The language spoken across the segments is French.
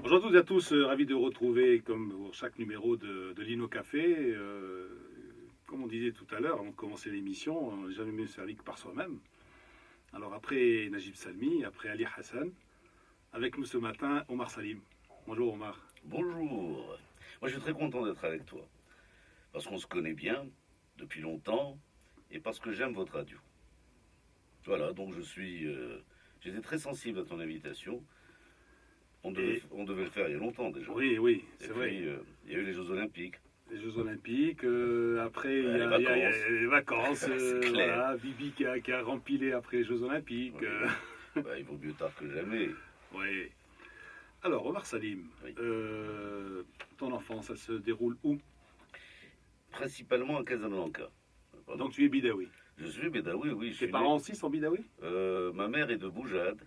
Bonjour à toutes et à tous, ravi de retrouver, comme pour chaque numéro de Lino Café. Comme on disait tout à l'heure, avant de commencer l'émission, on n'a jamais mieux servi que par soi-même. Alors après Najib Salmi, après Ali Hassan, avec nous ce matin, Omar Salim. Bonjour Omar. Bonjour. Moi, je suis très content d'être avec toi. Parce qu'on se connaît bien depuis longtemps et parce que j'aime votre radio. Voilà, donc j'étais très sensible à ton invitation. On devait le faire il y a longtemps déjà. Oui, oui, Et c'est puis, vrai. il y a eu les Jeux Olympiques. Les Jeux Olympiques, après il y, Les a vacances. les vacances, C'est clair. voilà, Bibi qui a rempilé après les Jeux Olympiques. Oui. Il vaut mieux tard que jamais. Oui. Alors Omar Salim, Oui. ton enfance, ça se déroule où? Principalement à Casablanca. Pardon. Donc tu es bidawi. Je suis bédaoui, oui. Je Tes suis parents aussi sont bidawi? Ma mère est de Boujade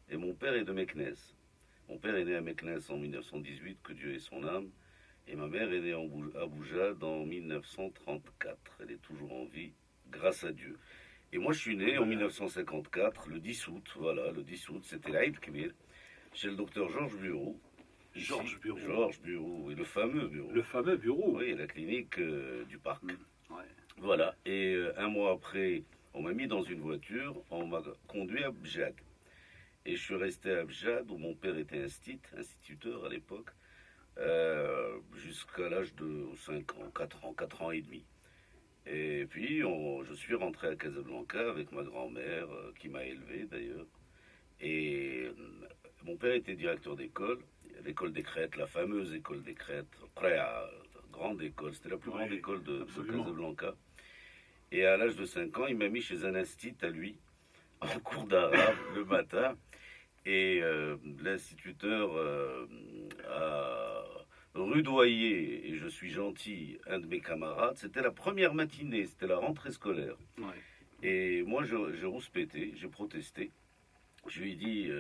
et mon père est de Meknès. Mon père est né à Meknès en 1918, que Dieu ait son âme. Et ma mère est née à Boujade en 1934. Elle est toujours en vie, grâce à Dieu. Et moi, je suis né en 1954, le 10 août. Voilà, le 10 août, c'était l'Aïd Kbir, chez le docteur Georges Bureau. Ici. Georges Bureau. Georges Bureau, oui, le fameux Bureau. Le fameux bureau. Oui, la clinique du parc. Ouais. Voilà, et un mois après, on m'a mis dans une voiture, on m'a conduit à Bjad. Et je suis resté à Bjad, où mon père était instituteur à l'époque, jusqu'à l'âge de 5 ans, 4 ans et demi. Et puis, je suis rentré à Casablanca avec ma grand-mère, qui m'a élevé d'ailleurs. Et mon père était directeur d'école, l'école des Crêtes, la fameuse école des Crêtes, Préa, grande école, c'était la plus grande école de Casablanca. Et à l'âge de 5 ans, il m'a mis chez un institut à lui, en cours d'arabe, le matin. Et l'instituteur a rudoyé, et je suis gentil, un de mes camarades. C'était la première matinée, c'était la rentrée scolaire. Ouais. Et moi, j'ai rouspété, j'ai protesté. Je lui ai dit,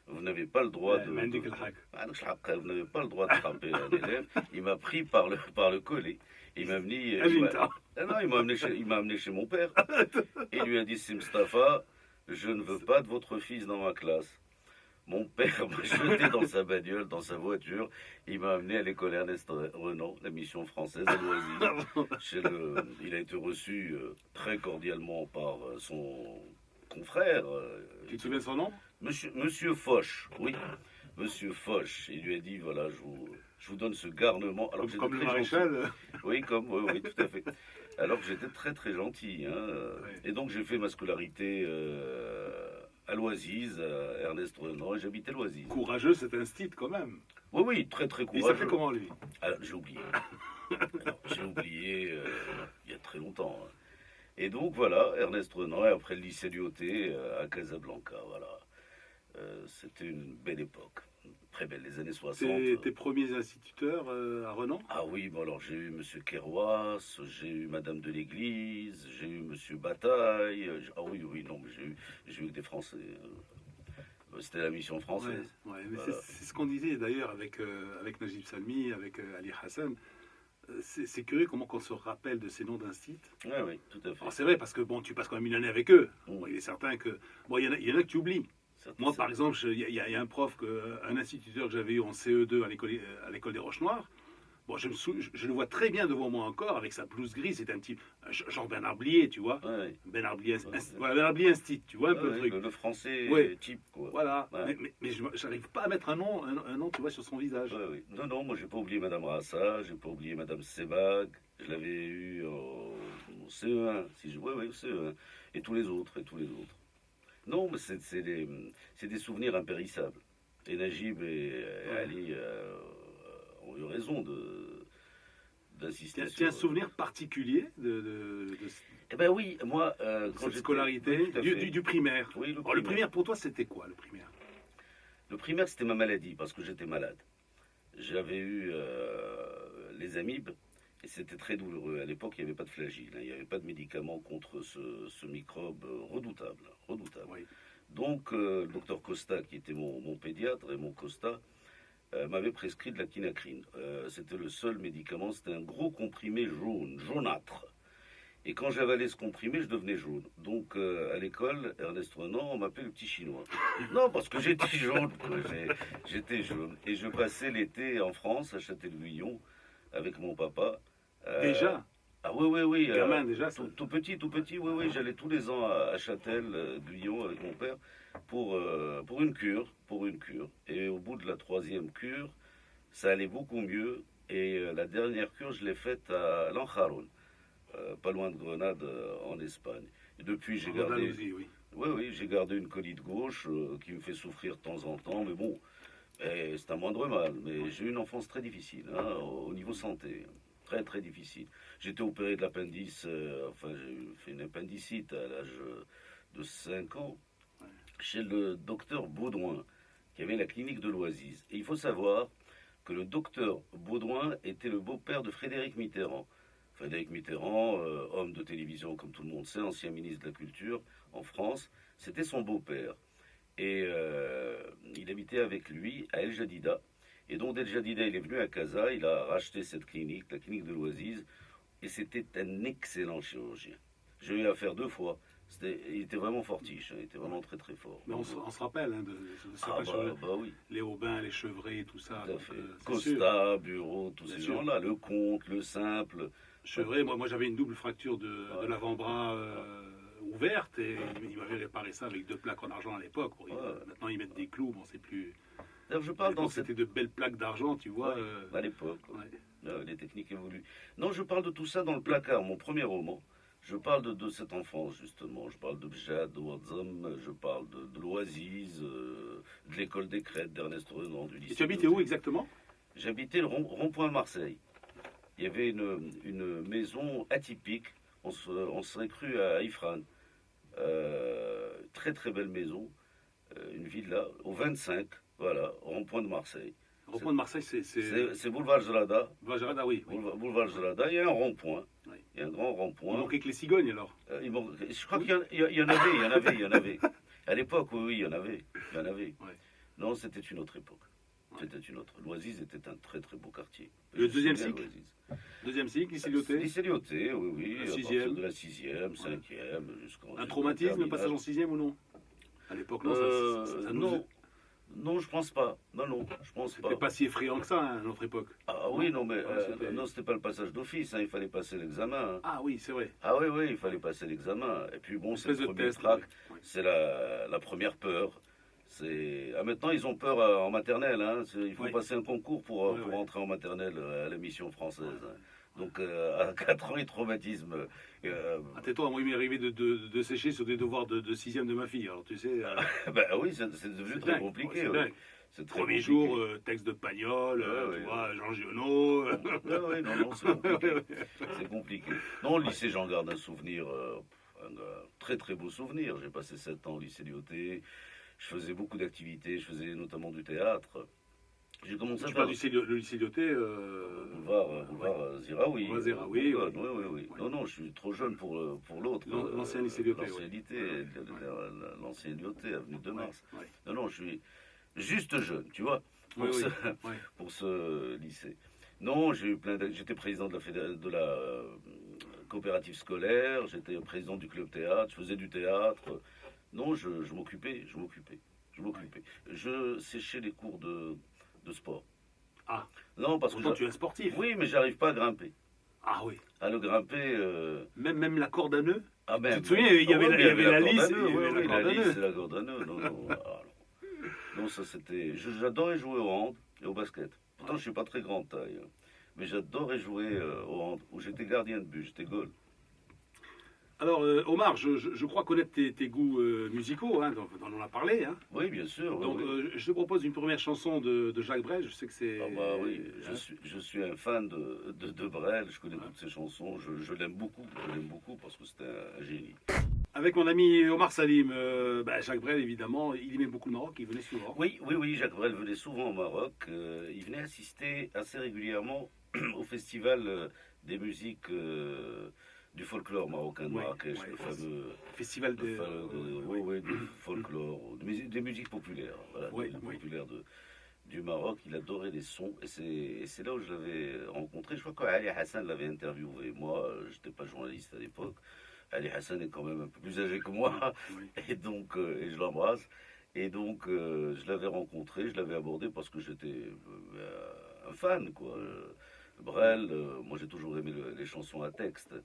vous n'avez pas le droit de... Vous Vous n'avez pas le droit de frapper un élève. Il m'a pris par le collet. Il m'a amené... il m'a amené chez mon père. Et il lui a dit, c'est Mustapha, je ne veux pas de votre fils dans ma classe. Mon père m'a jeté dans sa bagnole, dans sa voiture. Il m'a amené à l'école Ernest Renan, la mission française à Loisy. Il a été reçu très cordialement par son confrère. Tu te souviens de son nom? Monsieur Foch, oui. Monsieur Foch. Il lui a dit, voilà, je vous donne ce garnement. Alors Comme le maréchal. Oui, oui, tout à fait. Alors que j'étais très très gentil. Hein. Ouais. Et donc j'ai fait ma scolarité à Loisiz, à Ernest Renan, et j'habitais Loisiz. Courageux, c'est un style quand même. Oui, oui, très très Il courageux. s'appelait comment lui? Alors, j'ai oublié. J'ai oublié il y a très longtemps. Hein. Et donc voilà, Ernest Renan, et après le lycée Lyoté à Casablanca, voilà. C'était une belle époque, très belle, les années 60. C'est tes premiers instituteurs à Renan? Ah oui, bon alors j'ai eu Monsieur Kerouas, j'ai eu Madame de l'Église, j'ai eu Monsieur Bataille. Ah oui, non, mais j'ai eu que des Français. C'était la mission française. Ouais, mais Voilà. c'est ce qu'on disait d'ailleurs avec Najib Salmi, avec Ali Hassan. C'est curieux comment on se rappelle de ces noms d'instituts. Oui, tout à fait. Alors c'est vrai parce que bon, tu passes quand même une année avec eux. Mm. Bon, il est certain que bon, il y en a que tu oublies. Moi, par exemple, il y a un prof, un instituteur que j'avais eu en CE2 à l'école des Roches-Noires. Bon, je le vois très bien devant moi encore, avec sa blouse grise, c'est un petit genre Bernard Blier, tu vois. Ouais. Bernard Blier, Ouais. voilà, Bernard Blier Instit, tu vois un peu le truc. Le français Ouais. type, quoi. Voilà, Ouais. mais je n'arrive pas à mettre un nom, tu vois, sur son visage. Ouais, oui. Non, moi j'ai pas oublié Madame Rassa, j'ai pas oublié Madame Sebag, je l'avais eu au CE1, au CE1, et tous les autres. Non, mais c'est des souvenirs impérissables. Et Najib et Ali ont eu raison d'insister Tu as un sur... souvenir particulier de Eh ben oui, moi, quand cette j'étais... scolarité Oui, tout à fait. du primaire? Oui, Alors, le primaire, pour toi, c'était quoi, le primaire? Le primaire, c'était ma maladie, parce que j'étais malade. J'avais eu les amibes, et c'était très douloureux. À l'époque, il n'y avait pas de flagylle, hein, il n'y avait pas de médicaments contre ce microbe redoutable. Oui. Donc, le docteur Costa, qui était mon pédiatre, et mon Costa, m'avait prescrit de la quinacrine. C'était le seul médicament, c'était un gros comprimé jaunâtre. Et quand j'avalais ce comprimé, je devenais jaune. Donc à l'école, Ernest Renan, on m'appelait le petit chinois. Non, parce que j'étais jaune. Quoi. J'étais jaune. Et je passais l'été en France, à Châtel-Guyon, avec mon papa. Déjà, Ah oui, oui, oui. gamin déjà, ça. Tout petit, oui, oui. J'allais tous les ans à Châtel-Guyon avec mon père pour une cure. Et au bout de la 3e cure, ça allait beaucoup mieux. Et la dernière cure, je l'ai faite à Lanjaron, pas loin de Grenade, en Espagne. Et depuis, j'ai En gardé, Andalousie, oui. oui, oui, j'ai gardé une colite gauche qui me fait souffrir de temps en temps, mais bon, c'est un moindre mal. Mais j'ai eu une enfance très difficile, hein, au niveau santé, très très difficile. J'ai été opéré de l'appendice, enfin j'ai fait une appendicite à l'âge de 5 ans, chez le docteur Baudouin, qui avait la clinique de l'Oasis. Et il faut savoir que le docteur Baudouin était le beau-père de Frédéric Mitterrand. Frédéric Mitterrand, homme de télévision comme tout le monde sait, ancien ministre de la Culture en France, c'était son beau-père. Et il habitait avec lui à El Jadida. Et donc d'El Jadida, il est venu à Casa, il a racheté cette clinique, la clinique de l'Oasis, et c'était un excellent chirurgien. J'ai eu affaire 2 fois. Il était vraiment fortiche, il était vraiment très très fort. Mais on se rappelle hein, de Ah bah oui, les Aubins, les Chevrets, tout ça. tout à Donc, fait. c'est sûr. Costa, Bureau, tous Bien ces sûr. gens-là, le comte, le simple. Chevret, moi j'avais une double fracture de Ouais. l'avant-bras ouverte et il m'avait réparé ça avec 2 plaques en argent à l'époque. Bon, Ouais. maintenant ils mettent des clous, bon c'est plus. D'ailleurs, je À parle dans l'époque cette... c'était de belles plaques d'argent, tu vois. Ouais, à l'époque, Ouais. les techniques évoluent. Non, je parle de tout ça dans le placard, mon premier roman. Je parle de cette enfance, justement. Je parle de Bjad, de Wadzam, je parle de l'Oasis, de l'école des Crêtes, d'Ernest Renan, du lycée. Et tu habitais où exactement? J'habitais le rond-point de Marseille. Il y avait une maison atypique. On serait cru à Ifrane. Très très belle maison. Une villa au 25, voilà, au rond-point de Marseille. Au point de Marseille, c'est. C'est boulevard Gelada. Vajarada, oui. Oui. Boulevard Gelada, il y a un rond-point. Oui. Il y a un grand Il rond-point. manquait que les cigognes alors. Je crois qu'il y en avait. À l'époque, oui, il y en avait. Ouais. Non, c'était une autre époque. Ouais. C'était une autre. L'Oasis était un très très beau quartier. Le Je deuxième souviens cycle l'Oasis. Deuxième cycle, lycée Lyoté. Lycée Lyoté, oui, oui. La À partir sixième. de la 6e, 5e, jusqu'en. Un traumatisme, le terminale. passage en 6e ou non? À l'époque, non, ça nous. Non. Non, je pense pas. Non, je pense pas. C'était pas si effrayant que ça hein, à notre époque. Ah oui, non, mais c'était- non, c'était pas le passage d'office, hein, il fallait passer l'examen. Hein. Ah oui, c'est vrai. Ah oui, oui, il fallait passer l'examen. Et puis bon, c'est le Espèce de premier test. trac, Oui. c'est la première peur. Maintenant, ils ont peur en maternelle. Hein. Il faut Oui. passer un concours pour Oui, oui. rentrer en maternelle à la mission française. Hein. Donc, à 4 ans, et traumatisme. Ah, tais-toi, moi, il m'est arrivé de sécher sur des devoirs de 6e de ma fille. Alors, tu sais, Ben oui, c'est devenu c'est très dingue. compliqué. C'est ouais. dingue. C'est très Premier compliqué. jour, texte de Pagnol, Ouais, tu ouais. vois, Jean Giono. Ouais, non, c'est compliqué. C'est compliqué. Non, le lycée, j'en garde un souvenir, un très très beau souvenir. J'ai passé 7 ans au lycée Lyoté. Je faisais beaucoup d'activités, je faisais notamment du théâtre. J'ai commencé à Tu faire parles le lycée Lyoté. boulevard Ziraoui. Boulevard Ziraoui, Oui, oui. oui. Non, non, je suis trop jeune pour l'autre. L'ancien lycée Lyoté, L'ancien oui. lycée, l'ancien Lyoté, avenue de Mars. Ouais, ouais. Non, non, je suis juste jeune, tu vois, pour, Oui, oui. ce, Ouais. pour ce lycée. Non, j'ai eu j'étais président de la coopérative scolaire, j'étais président du club théâtre, je faisais du théâtre. Non, je m'occupais. Je séchais les cours de sport. Ah, Non, parce que pourtant tu es un sportif. oui, mais j'arrive pas à grimper. Ah oui. À le grimper. Même la corde à nœud. Ah ben, Tu te souviens, il y avait la corde lisse, à nœud, il y avait oui, la corde à nœud. et la corde à nœud. Non, non, non, ça c'était. J'adorais jouer au hand et au basket. Pourtant, je suis pas très grande taille, hein. Mais j'adorais jouer au hand, où j'étais gardien de but, j'étais goal. Alors, Omar, je crois connaître tes goûts musicaux, hein, dont on a parlé. Hein. Oui, bien sûr. Donc, oui. je te propose une première chanson de Jacques Brel. Je sais que c'est. Ah bah oui, hein. je suis un fan de Brel, je connais toutes ses chansons, je l'aime beaucoup parce que c'était un génie. Avec mon ami Omar Salim, Jacques Brel, évidemment, il aimait beaucoup le Maroc, il venait souvent. Oui, Jacques Brel venait souvent au Maroc, il venait assister assez régulièrement au festival des musiques du folklore marocain de Ouais, Marrakech, ouais, le fameux... Festival de. oui, du folklore, des musiques populaires, voilà, Ouais, des ouais. populaires du Maroc, il adorait les sons, et c'est là où je l'avais rencontré. Je crois qu'Ali Hassan l'avait interviewé. Moi, je n'étais pas journaliste à l'époque. Ali Hassan est quand même un peu plus âgé que moi, Oui. et donc, et je l'embrasse. Et donc, je l'avais rencontré, je l'avais abordé parce que j'étais un fan, quoi. Brel, moi j'ai toujours aimé les chansons à texte.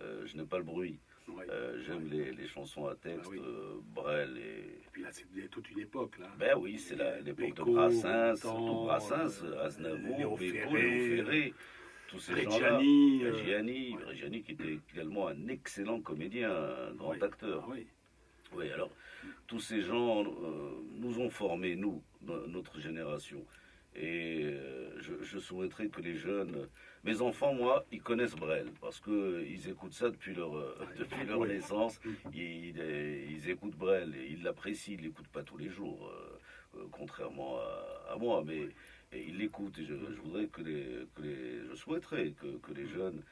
Je n'aime pas le bruit. Oui. J'aime Oui. les chansons à texte, Ah oui. Brel et... Et puis là, c'est toute une époque, là. Ben oui, c'est l'époque de Bécaud, Brassens, surtout Montand, Brassens, Léo Aznavour, Bécaud, Ferré, Léo Ferré, tous ces gens-là. Reggiani. Reggiani, Ouais. Reggiani qui était également un excellent comédien, un grand Oui. acteur. Ah oui. Oui, alors, tous ces gens nous ont formés, nous, notre génération. Et je souhaiterais que les jeunes, mes enfants, moi, ils connaissent Brel, parce qu'ils écoutent ça depuis depuis leur Oui. naissance. Ils écoutent Brel, et ils l'apprécient, ils ne l'écoutent pas tous les jours, contrairement à moi, mais et ils l'écoutent. Et je voudrais je souhaiterais que les jeunes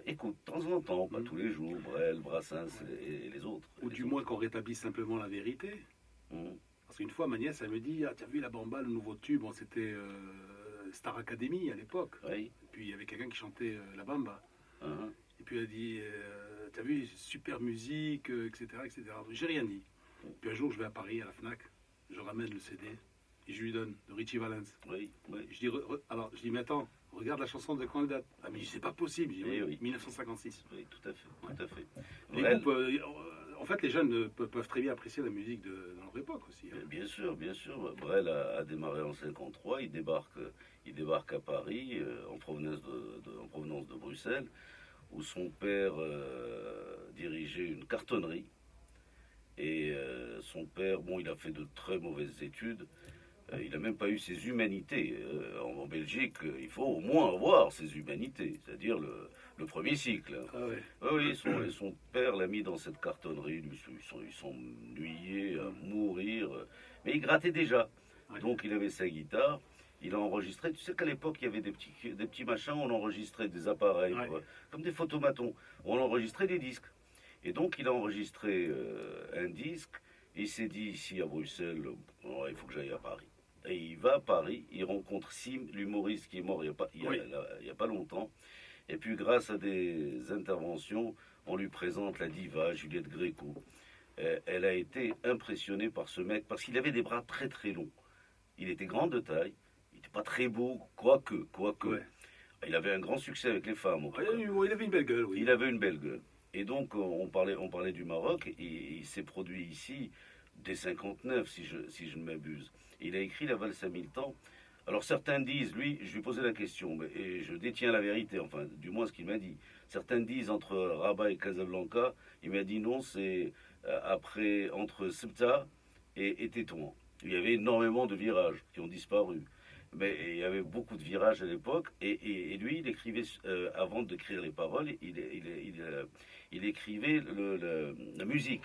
écoutent de temps en temps, pas tous les jours, Brel, Brassens et les autres. Ou du moins qu'on rétablisse simplement la vérité. Mhm. Parce qu'une fois, ma nièce, elle me dit, ah, t'as vu la Bamba, le nouveau tube, bon, c'était Star Academy à l'époque. Oui. Et puis il y avait quelqu'un qui chantait la Bamba. Mhm. Et puis elle a dit, t'as vu, super musique, etc., etc. J'ai rien dit. Puis un jour, je vais à Paris, à la FNAC, je ramène le CD, et je lui donne, de Richie Valens. Oui, oui. Je dis, alors, je dis, mais attends, regarde la chanson de quand elle date. Ah, mais c'est pas possible. Je dis, Eh oui, oui. 1956. Oui, tout à fait, tout à fait. Les Brel, groupes, en fait, les jeunes peuvent très bien apprécier la musique de leur époque aussi. Hein. bien sûr, bien sûr. Brel a démarré en 53, il débarque à Paris, en provenance de Bruxelles, où son père dirigeait une cartonnerie. Et son père, bon, il a fait de très mauvaises études. Il n'a même pas eu ses humanités. En Belgique, il faut au moins avoir ses humanités, c'est-à-dire le premier cycle. Ah ouais. Oui, son père l'a mis dans cette cartonnerie, ils s'ennuyaient à mourir, mais il grattait déjà. Ouais. Donc il avait sa guitare, il a enregistré. Tu sais qu'à l'époque, il y avait des petits machins, on enregistrait des appareils, Ouais. comme des photomatons, on enregistrait des disques. Et donc il a enregistré un disque, et il s'est dit ici à Bruxelles, oh, il faut que j'aille à Paris. Et il va à Paris, il rencontre Sim, l'humoriste qui est mort il y a pas longtemps. Et puis grâce à des interventions, on lui présente la diva Juliette Gréco. Elle a été impressionnée par ce mec parce qu'il avait des bras très très longs. Il était grand de taille, il n'était pas très beau, quoique. Ouais. Il avait un grand succès avec les femmes. En tout cas. Il avait une belle gueule, oui. Il avait une belle gueule. Et donc on parlait du Maroc et il s'est produit ici dès 59 si je ne m'abuse. Il a écrit la valse à 1000 temps. Alors certains disent, lui, je lui ai posé la question, et je détiens la vérité, enfin, du moins ce qu'il m'a dit. Certains disent entre Rabat et Casablanca, il m'a dit non, c'est entre Ceuta et Tétouan. Il y avait énormément de virages qui ont disparu. Mais il y avait beaucoup de virages à l'époque, et lui, il écrivait, avant d'écrire les paroles, il écrivait la musique.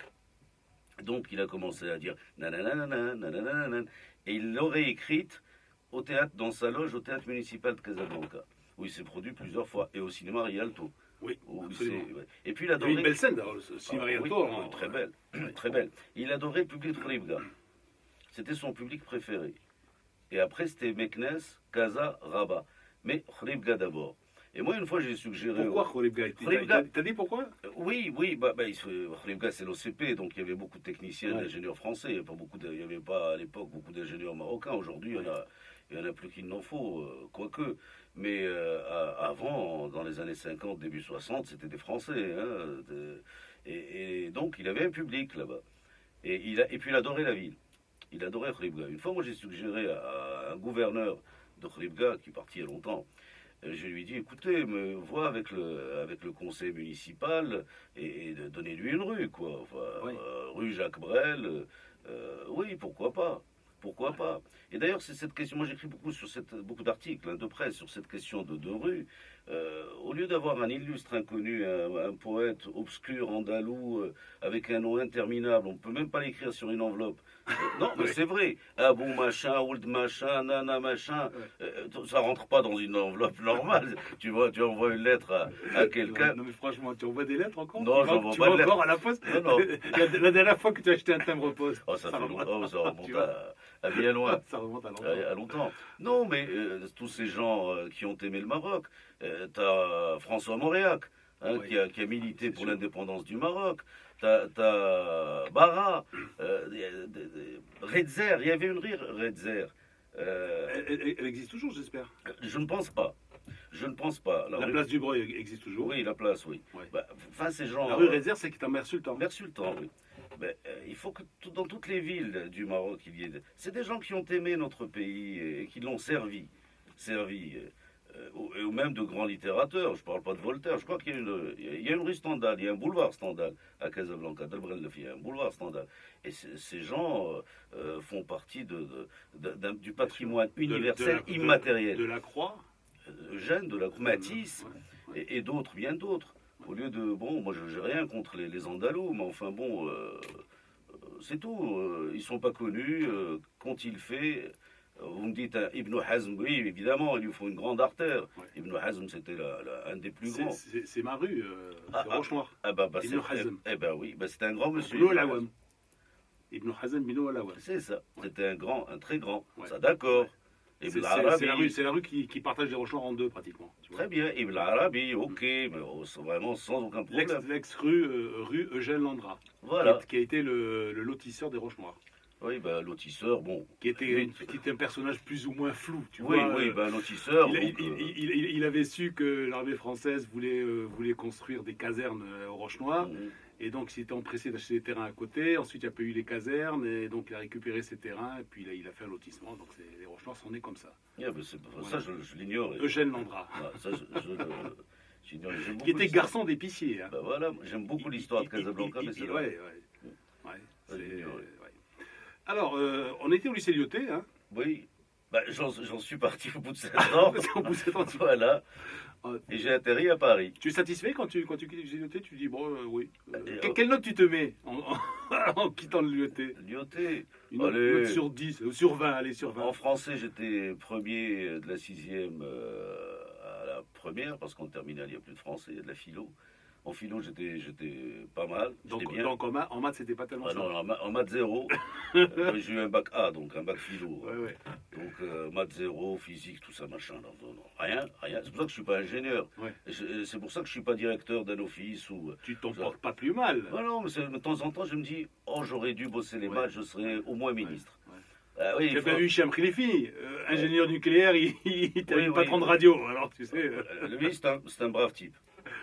Donc il a commencé à dire nanana, nanana, et il l'aurait écrite au théâtre, dans sa loge au théâtre municipal de Casablanca, où il s'est produit plusieurs fois, et au cinéma Rialto. Oui, Où absolument. Et puis Il y avait une belle scène, d'ailleurs, le cinéma oui, Rialto, oui, hein. très belle, très belle. Il adorait le public de Khouribga. C'était son public préféré. Et après, c'était Meknes, Casa, Rabat. Mais Khouribga d'abord. Et moi, une fois, j'ai suggéré... Pourquoi Khouribga T'as dit pourquoi? Oui, Khouribga, c'est l'OCP, donc il y avait beaucoup de techniciens, d'ingénieurs français. Il n'y avait pas à l'époque beaucoup d'ingénieurs marocains. Aujourd'hui, il y en a plus qu'il n'en faut, quoique. Mais avant, dans les années 50, début 60, c'était des Français. Hein, et donc, il avait un public là-bas. Et puis, il adorait la ville. Il adorait Khouribga. Une fois, moi, j'ai suggéré à un gouverneur de Khouribga, qui est parti il y a longtemps, je lui ai dit, écoutez, vois avec le conseil municipal et donnez-lui une rue, quoi. Enfin, rue Jacques Brel, oui, pourquoi pas. Pourquoi pas. Et d'ailleurs, c'est cette question, moi j'écris beaucoup d'articles de presse sur cette question de rue. Au lieu d'avoir un illustre inconnu, un poète obscur, andalou, avec un nom interminable, on ne peut même pas l'écrire sur une enveloppe. Non, mais c'est vrai. Abou machin, Ould machin, Nana machin, ça rentre pas dans une enveloppe normale. Tu vois, tu envoies une lettre à quelqu'un. Non, mais franchement, tu envoies des lettres encore? Non, j'envoie tu pas de encore lettres. à la poste? Non. La dernière fois que tu as acheté un timbre poste. Oh, ça fait longtemps, ça remonte à bien loin. Ça remonte à longtemps. À longtemps. Non, mais tous ces gens qui ont aimé le Maroc, t'as François Mauriac, hein, Oui. qui a milité C'est pour sûr. l'indépendance du Maroc. T'as Bara, Redzer, il y avait une rire, Redzer. Elle existe toujours, j'espère. Je ne pense pas. Je ne pense pas. La place du Breuil existe toujours. Oui, la place, oui. Ouais. Bah, enfin, ces gens. La rue Réserve, c'est qui est en Mer Sultan. Mère Sultan, oui. Ben, il faut que dans toutes les villes du Maroc, il y ait. C'est des gens qui ont aimé notre pays et qui l'ont servi. Ou même de grands littérateurs. Je ne parle pas de Voltaire. Je crois qu'il y a une rue Stendhal, il y a un boulevard Stendhal à Casablanca, il y a un boulevard Stendhal. Et ces gens font partie du patrimoine universel immatériel. De la Croix. Eugène, de la Matisse Ouais. et d'autres, bien d'autres. Au lieu de, bon, moi je n'ai rien contre les Andalous, mais enfin bon, c'est tout. Ils ne sont pas connus. Qu'ont-ils fait? Vous me dites Ibn Hazm, oui, évidemment, il lui faut une grande artère. Ouais. Ibn Hazm, c'était un des plus grands. C'est ma rue, c'est Roche-Noir. Ibn Hazm. Eh ben oui, c'était un grand monsieur. Bino Alawam. Ibn Hazm, Bino Alawam. C'est ça, c'était un très grand. Ouais. Ça, d'accord. Ouais. Ibn C'est Arabi, la rue qui partage les Roche-Noirs en deux, pratiquement. Tu vois. très bien. Ibn Arabi, ok, mais vraiment sans aucun problème. L'ex-rue rue Eugène Landra, Voilà. qui a été le lotisseur des Roche-Noirs. Oui, ben, lotisseur, bon. Qui était un personnage plus ou moins flou, tu Oui, vois. oui, ben, lotisseur. Il avait su que l'armée française voulait construire des casernes aux Roche-Noires. Et donc, il s'était empressé d'acheter des terrains à côté. Ensuite, il n'y a pas eu les casernes. Et donc, il a récupéré ces terrains. Et puis, il a fait un lotissement. Donc, les Roche-Noirs sont nés comme ça. Yeah, ben, ça, je l'ignore. Eugène Landra. Ah, ça, j'ignore. J'aime beaucoup Qui était l'histoire. garçon d'épicier. Hein. Ben, voilà, j'aime beaucoup l'histoire de Casablanca, mais c'est là. Ouais. Ça, j'ignore. Alors, on était au lycée Lyoté. Hein. Oui, ben, j'en suis parti au bout de 7 ans. Au bout de 7 ans, Voilà. Et j'ai atterri à Paris. tu es satisfait quand tu quittes le lycée Lyoté? Tu dis, bon, oui. Quelle Quelle note tu te mets en quittant le Lyoté? Lyoté. Une note sur 10, ou sur 20, allez, sur 20. En français, j'étais premier de la 6e à la première, parce qu'en terminale, il n'y a plus de français, il y a de la philo. En philo, j'étais pas mal. Donc, bien. en maths, c'était pas tellement Ah ça. non, en maths 0. J'ai eu un bac A, donc un bac philo. Ouais. Donc maths 0, physique, tout ça, machin. Non, rien. C'est pour ça que je suis pas ingénieur. Ouais. C'est pour ça que je suis pas directeur d'un office ou. Tu t'en portes pas plus mal. Non, mais de temps en temps, je me dis, oh, j'aurais dû bosser les maths, je serais au moins ministre. Oui, J'ai bien vu Hicham Khalifi, ingénieur nucléaire, il était patron de radio. Alors, tu sais. Lui, c'est un brave type.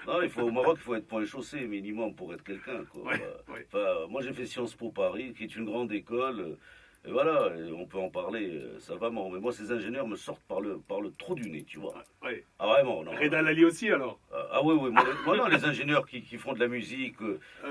Non, au Maroc, il faut être point chaussé minimum pour être quelqu'un. Enfin, moi, j'ai fait Sciences Po Paris, qui est une grande école. Et voilà, on peut en parler savamment. Mais moi, ces ingénieurs me sortent par le trou du nez, tu vois. Ouais. Ah, vraiment, non. Reda Lali aussi, alors. Ah oui, moi, non, les ingénieurs qui font de la musique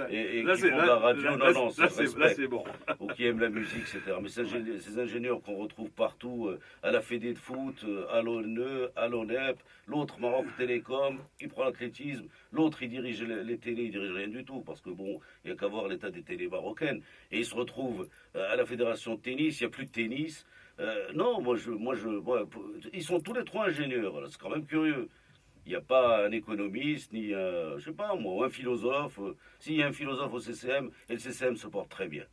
et qui font de la radio, non, là, c'est bon. Ou qui aiment la musique, etc. Mais ces ingénieurs qu'on retrouve partout, à la Fédé de foot, à l'ONE, à l'ONEP, l'autre Maroc Télécom, il prend l'athlétisme, l'autre il dirige les télés, il dirige rien du tout, parce que bon, il n'y a qu'à voir l'état des télés marocaines. Et il se retrouve à la fédération de tennis, il n'y a plus de tennis. Non, ils sont tous les trois ingénieurs, c'est quand même curieux. Il n'y a pas un économiste, ni un, je sais pas moi, un philosophe. S'il y a un philosophe au CCM, et le CCM se porte très bien.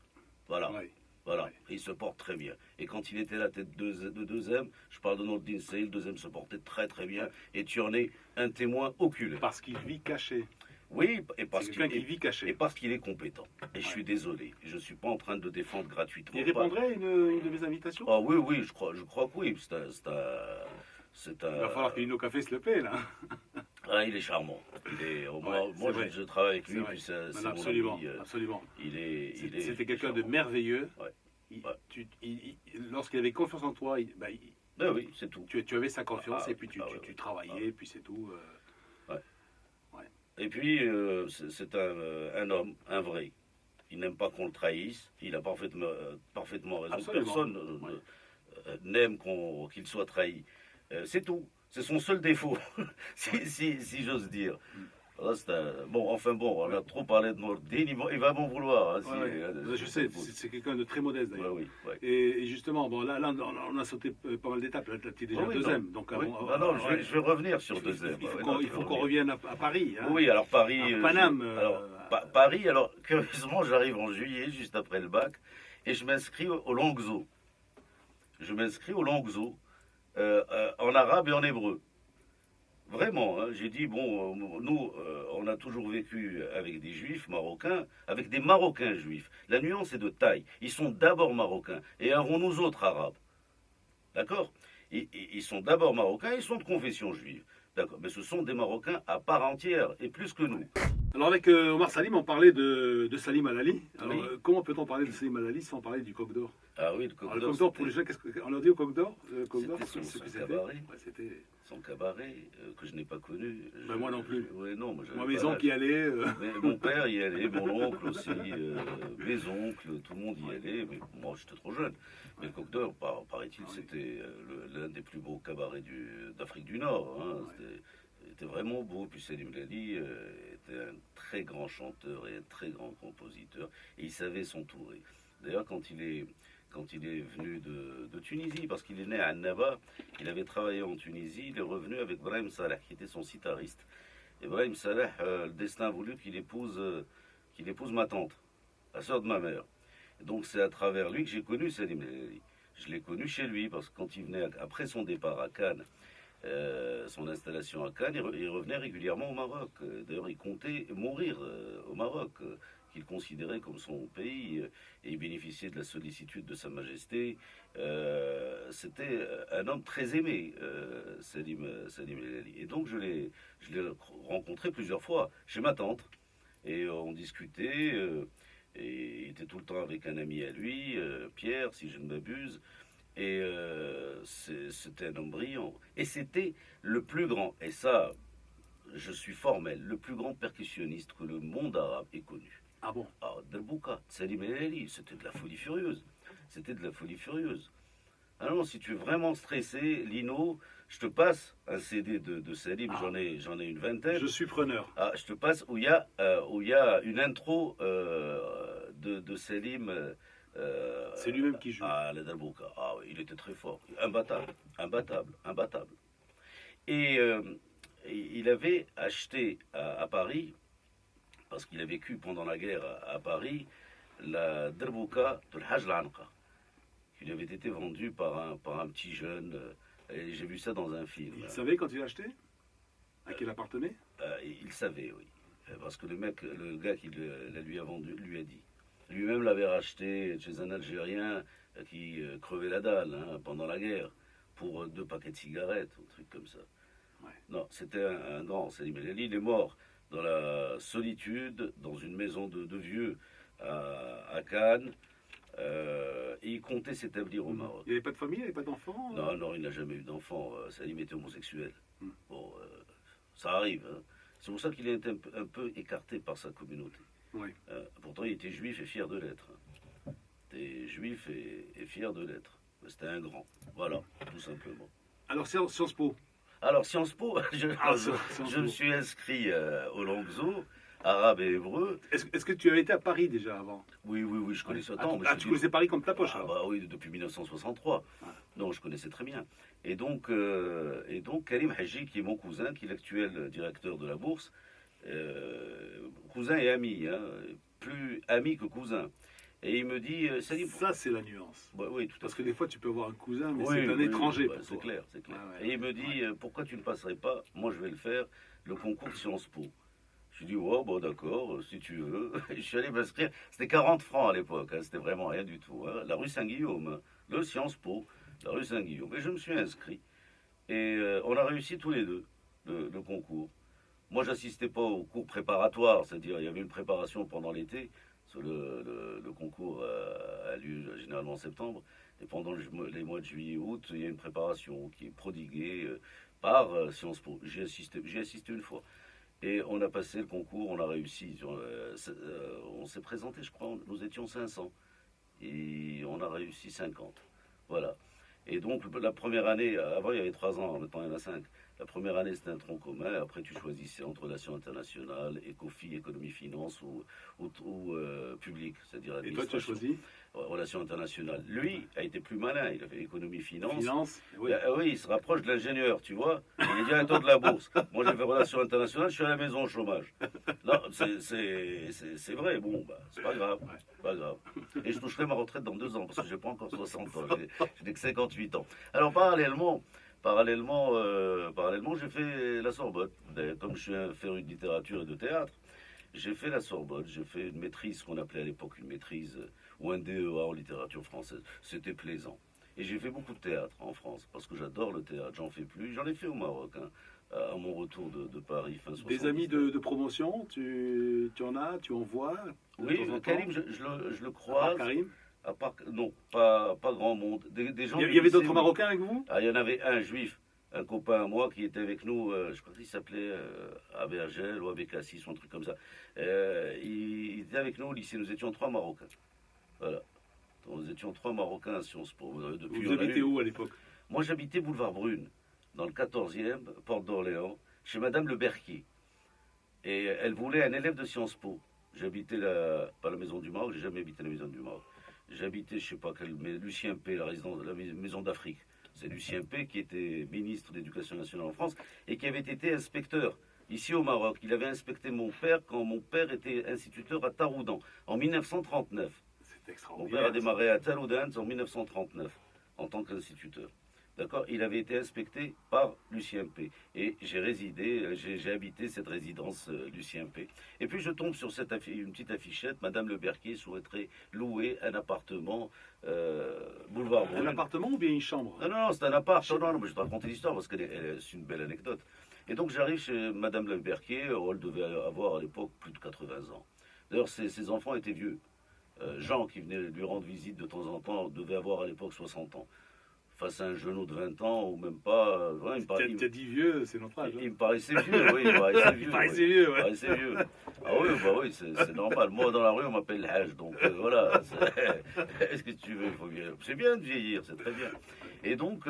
Voilà. Ouais. Voilà, Ouais. et il se porte très bien. Et quand il était à la tête de deuxième, je parle de Nordin Sey, le deuxième se portait très très bien. Et tu en es un témoin oculaire. Parce qu'il vit caché. Oui, et C'est parce quelqu'un qui qu'il vit caché. et parce qu'il est compétent. Et je suis désolé, je ne suis pas en train de défendre gratuitement. Il répondrait à une de mes invitations? Ah oui, je crois que oui. C'est un. Il va falloir que Lino Café se le paie, là. Ah, il est charmant. Moi, vrai. je travaille avec lui, C'est puis vrai. c'est Non, mon absolument, ami. absolument. C'était quelqu'un de charmant. merveilleux. Ouais. Lorsqu'il avait confiance en toi, Ben oui, c'est tout. tu avais sa confiance Ah, et puis tu ouais. travaillais, et puis c'est tout. Et puis, c'est un homme, un vrai. Il n'aime pas qu'on le trahisse. Il a parfaitement raison. Absolument. Personne n'aime qu'il soit trahi. C'est tout. C'est son seul défaut, si j'ose dire. Là, bon, on a trop parlé de Nordin. Il va m'en vouloir. Hein, Je sais, c'est quelqu'un de très modeste d'ailleurs. Oui. Et justement, bon, là, on a sauté pas mal d'étapes. Là, tu es déjà deuxième. Donc, je vais revenir sur deuxième. Il faut qu'on revienne à Paris. Hein. Oui, alors Paris. À Paname. Paris, alors curieusement, j'arrive en juillet, juste après le bac, et je m'inscris au Langso. je m'inscris au Langzo, en arabe et en hébreu. Vraiment, hein, j'ai dit, bon, nous, on a toujours vécu avec des juifs marocains, avec des marocains juifs. La nuance est de taille. Ils sont d'abord marocains et avant nous autres arabes. D'accord? Ils sont d'abord marocains, ils sont de confession juive. D'accord, mais ce sont des Marocains à part entière et plus que nous. Alors avec Omar Salim, on parlait de Salim Alali. Alors Oui. Comment peut-on parler de Salim Alali sans parler du coq d'or? Ah oui, le Alors, Coq le d'Or, coq d'or, pour les gens, on leur dit au coq d'or? C'était Ce son que c'était? cabaret. Ouais, c'était... Son cabaret, que je n'ai pas connu. Ben, moi non plus. Ouais, non, moi, Moi, mes oncles y allaient. Mais mon père y allait, mon oncle aussi, mes oncles, tout le monde y allait, mais moi j'étais trop jeune. Mais le Coq d'Or, paraît-il, c'était l'un des plus beaux cabarets d'Afrique du Nord. Hein. C'était vraiment beau. Puis Salim Lali était un très grand chanteur et un très grand compositeur, et il savait s'entourer. D'ailleurs, quand il est venu de Tunisie, parce qu'il est né à Annaba, il avait travaillé en Tunisie, il est revenu avec Brahim Salah, qui était son sitariste. Et Brahim Salah, le destin a voulu qu'il épouse ma tante, la sœur de ma mère. Et donc c'est à travers lui que j'ai connu Salim Lali. Je l'ai connu chez lui, parce que quand il venait, après son départ à Cannes, son installation à Cannes, il revenait régulièrement au Maroc. D'ailleurs, il comptait mourir au Maroc, qu'il considérait comme son pays, et il bénéficiait de la sollicitude de Sa Majesté. C'était un homme très aimé, Salim El Ali. Et donc, je l'ai rencontré plusieurs fois chez ma tante, et on discutait. Et il était tout le temps avec un ami à lui, Pierre, si je ne m'abuse. Et c'était un homme brillant. Et c'était le plus grand, et ça, je suis formel, le plus grand percussionniste que le monde arabe ait connu. Ah bon? Ah, Delbouka, Salim El Ali, c'était de la folie furieuse. C'était de la folie furieuse. Ah non, si tu es vraiment stressé, Lino, je te passe un CD de Salim, j'en ai une vingtaine. Je suis preneur. Ah, je te passe où il y a une intro de Salim. C'est lui-même qui joue. Ah, la Dalbouka. Ah oui, il était très fort. Imbattable, imbattable, imbattable. Et il avait acheté à Paris, parce qu'il a vécu pendant la guerre à Paris, la Dalbouka de l'Hajj l'Anqa, qui lui avait été vendue par un petit jeune. Et j'ai vu ça dans un film. Il savait quand il l'a acheté? À qui il appartenait? Il savait, oui. Parce que le gars qui la lui a vendu, lui a dit. Lui-même l'avait racheté chez un Algérien qui crevait la dalle, hein, pendant la guerre, pour 2 paquets de cigarettes, un truc comme ça. Ouais. Non, c'était un grand Salim El Ali. Il est mort dans la solitude, dans une maison de vieux à Cannes, et il comptait s'établir au Maroc. Il n'avait pas de famille, il n'avait pas d'enfants? Non, non, il n'a jamais eu d'enfant. Salim était homosexuel. Mm. Bon, ça arrive. Hein. C'est pour ça qu'il est un peu écarté par sa communauté. Oui. Pourtant, il était juif et fier de l'être. Il était juif et fier de l'être. C'était un grand. Voilà, tout simplement. Alors, Sciences Po. Alors, Sciences Po, Sciences je me Po. suis inscrit au Langzo, arabe et hébreu. Est-ce que tu avais été à Paris déjà avant? Oui, je connaissais Ah, autant. tu connaissais Paris comme ta poche, Ah, alors? bah oui, depuis 1963. Ah. Non, je connaissais très bien. Et donc Karim Haji, qui est mon cousin, qui est l'actuel directeur de la bourse, cousin et ami, hein, plus ami que cousin. Et il me dit, Salim. Ça, c'est la nuance. Ouais, oui, tout à Parce fait. que des fois, tu peux avoir un cousin, mais Oui, c'est un oui, étranger ouais, pour c'est toi. clair, c'est clair. Ouais, Et il me dit, pourquoi tu ne passerais pas, moi je vais le faire, le concours Sciences Po. Je lui dis, ouais, bon d'accord, si tu veux. Je suis allé m'inscrire, c'était 40 francs à l'époque, hein, c'était vraiment rien du tout. Hein. La rue Saint-Guillaume, hein, le Sciences Po, la rue Saint-Guillaume. Et je me suis inscrit. Et on a réussi tous les deux, le concours. Moi, j'assistais pas au cours préparatoire, c'est-à-dire il y avait une préparation pendant l'été. Le concours a lieu généralement en septembre. Et pendant les mois de juillet et août, il y a une préparation qui est prodiguée par Sciences Po. J'y ai assisté une fois. Et on a passé le concours, on a réussi. On s'est présenté, je crois, nous étions 500. Et on a réussi 50. Voilà. Et donc, la première année, avant il y avait 3 ans, maintenant il y en a 5. La première année, c'était un tronc commun. Après, tu choisissais entre relations internationales, économie, finance ou public, c'est-à-dire Et toi, tu as choisi relations internationales. Lui a été plus malin. Il a fait économie, finance. Finance, oui. Oui, il se rapproche de l'ingénieur, tu vois. Il est directeur de la bourse. Moi, j'ai fait relations internationales, je suis à la maison au chômage. Non, c'est vrai. Bon, bah, c'est pas grave. Ouais. C'est pas grave. Et je toucherai ma retraite dans 2 ans, parce que je n'ai pas encore 60 ans, je n'ai que 58 ans. Alors parallèlement, j'ai fait la Sorbonne. Comme je suis un féru de littérature et de théâtre, j'ai fait la Sorbonne, j'ai fait une maîtrise, ce qu'on appelait à l'époque une maîtrise ou un DEA en littérature française. C'était plaisant. Et j'ai fait beaucoup de théâtre en France, parce que j'adore le théâtre, j'en fais plus. J'en ai fait au Maroc, hein, à mon retour de Paris, fin 70. Des amis de promotion, tu en as, tu en vois de Oui, temps en Karim, temps je le À part croise. Karim. Non, pas grand monde. Des gens Il du y avait lycée, d'autres oui. Marocains avec vous? Ah, il y en avait un juif, un copain à moi qui était avec nous, je crois qu'il s'appelait Abergel ou Abekassis ou un truc comme ça. Il était avec nous au lycée, nous étions 3 Marocains. Voilà. Donc, nous étions 3 Marocains à Sciences Po. Depuis, Vous on a habitez eu- où à l'époque? Moi, j'habitais boulevard Brune, dans le 14e, porte d'Orléans, chez Madame Le Berquier. Et elle voulait un élève de Sciences Po. J'habitais pas la Maison du Maroc, j'ai jamais habité la Maison du Maroc. J'habitais, je sais pas quel, mais Lucien P, la résidence de la Maison d'Afrique. C'est Lucien P qui était ministre d'éducation nationale en France et qui avait été inspecteur ici au Maroc. Il avait inspecté mon père quand mon père était instituteur à Taroudan en 1939. C'est Mon père extraordinaire. a démarré à Taroudant en 1939 en tant qu'instituteur. D'accord. Il avait été inspecté par Lucien P. Et j'ai habité cette résidence Lucien P. Et puis je tombe sur une petite affichette. Madame Le Berquier souhaiterait louer un appartement boulevard Un Brune. appartement ou bien une chambre? Non, c'est un appart. Non, mais je vais te raconter l'histoire parce que c'est une belle anecdote. Et donc j'arrive chez Madame Le Berquier. Oh, elle devait avoir à l'époque plus de 80 ans. D'ailleurs, ses enfants étaient vieux. Jean, qui venait lui rendre visite de temps en temps, devait avoir à l'époque 60 ans. Face à un genou de 20 ans, ou même pas. Ouais, T'as dit vieux, c'est notre âge. il me paraissait vieux, oui, il me paraissait vieux. Il paraissait oui. vieux, Il ouais. paraissait vieux. Ah oui, bah oui, c'est normal. Moi, dans la rue, on m'appelle l'âge, donc voilà. Est-ce que tu veux, c'est bien de vieillir, c'est très bien. Et donc,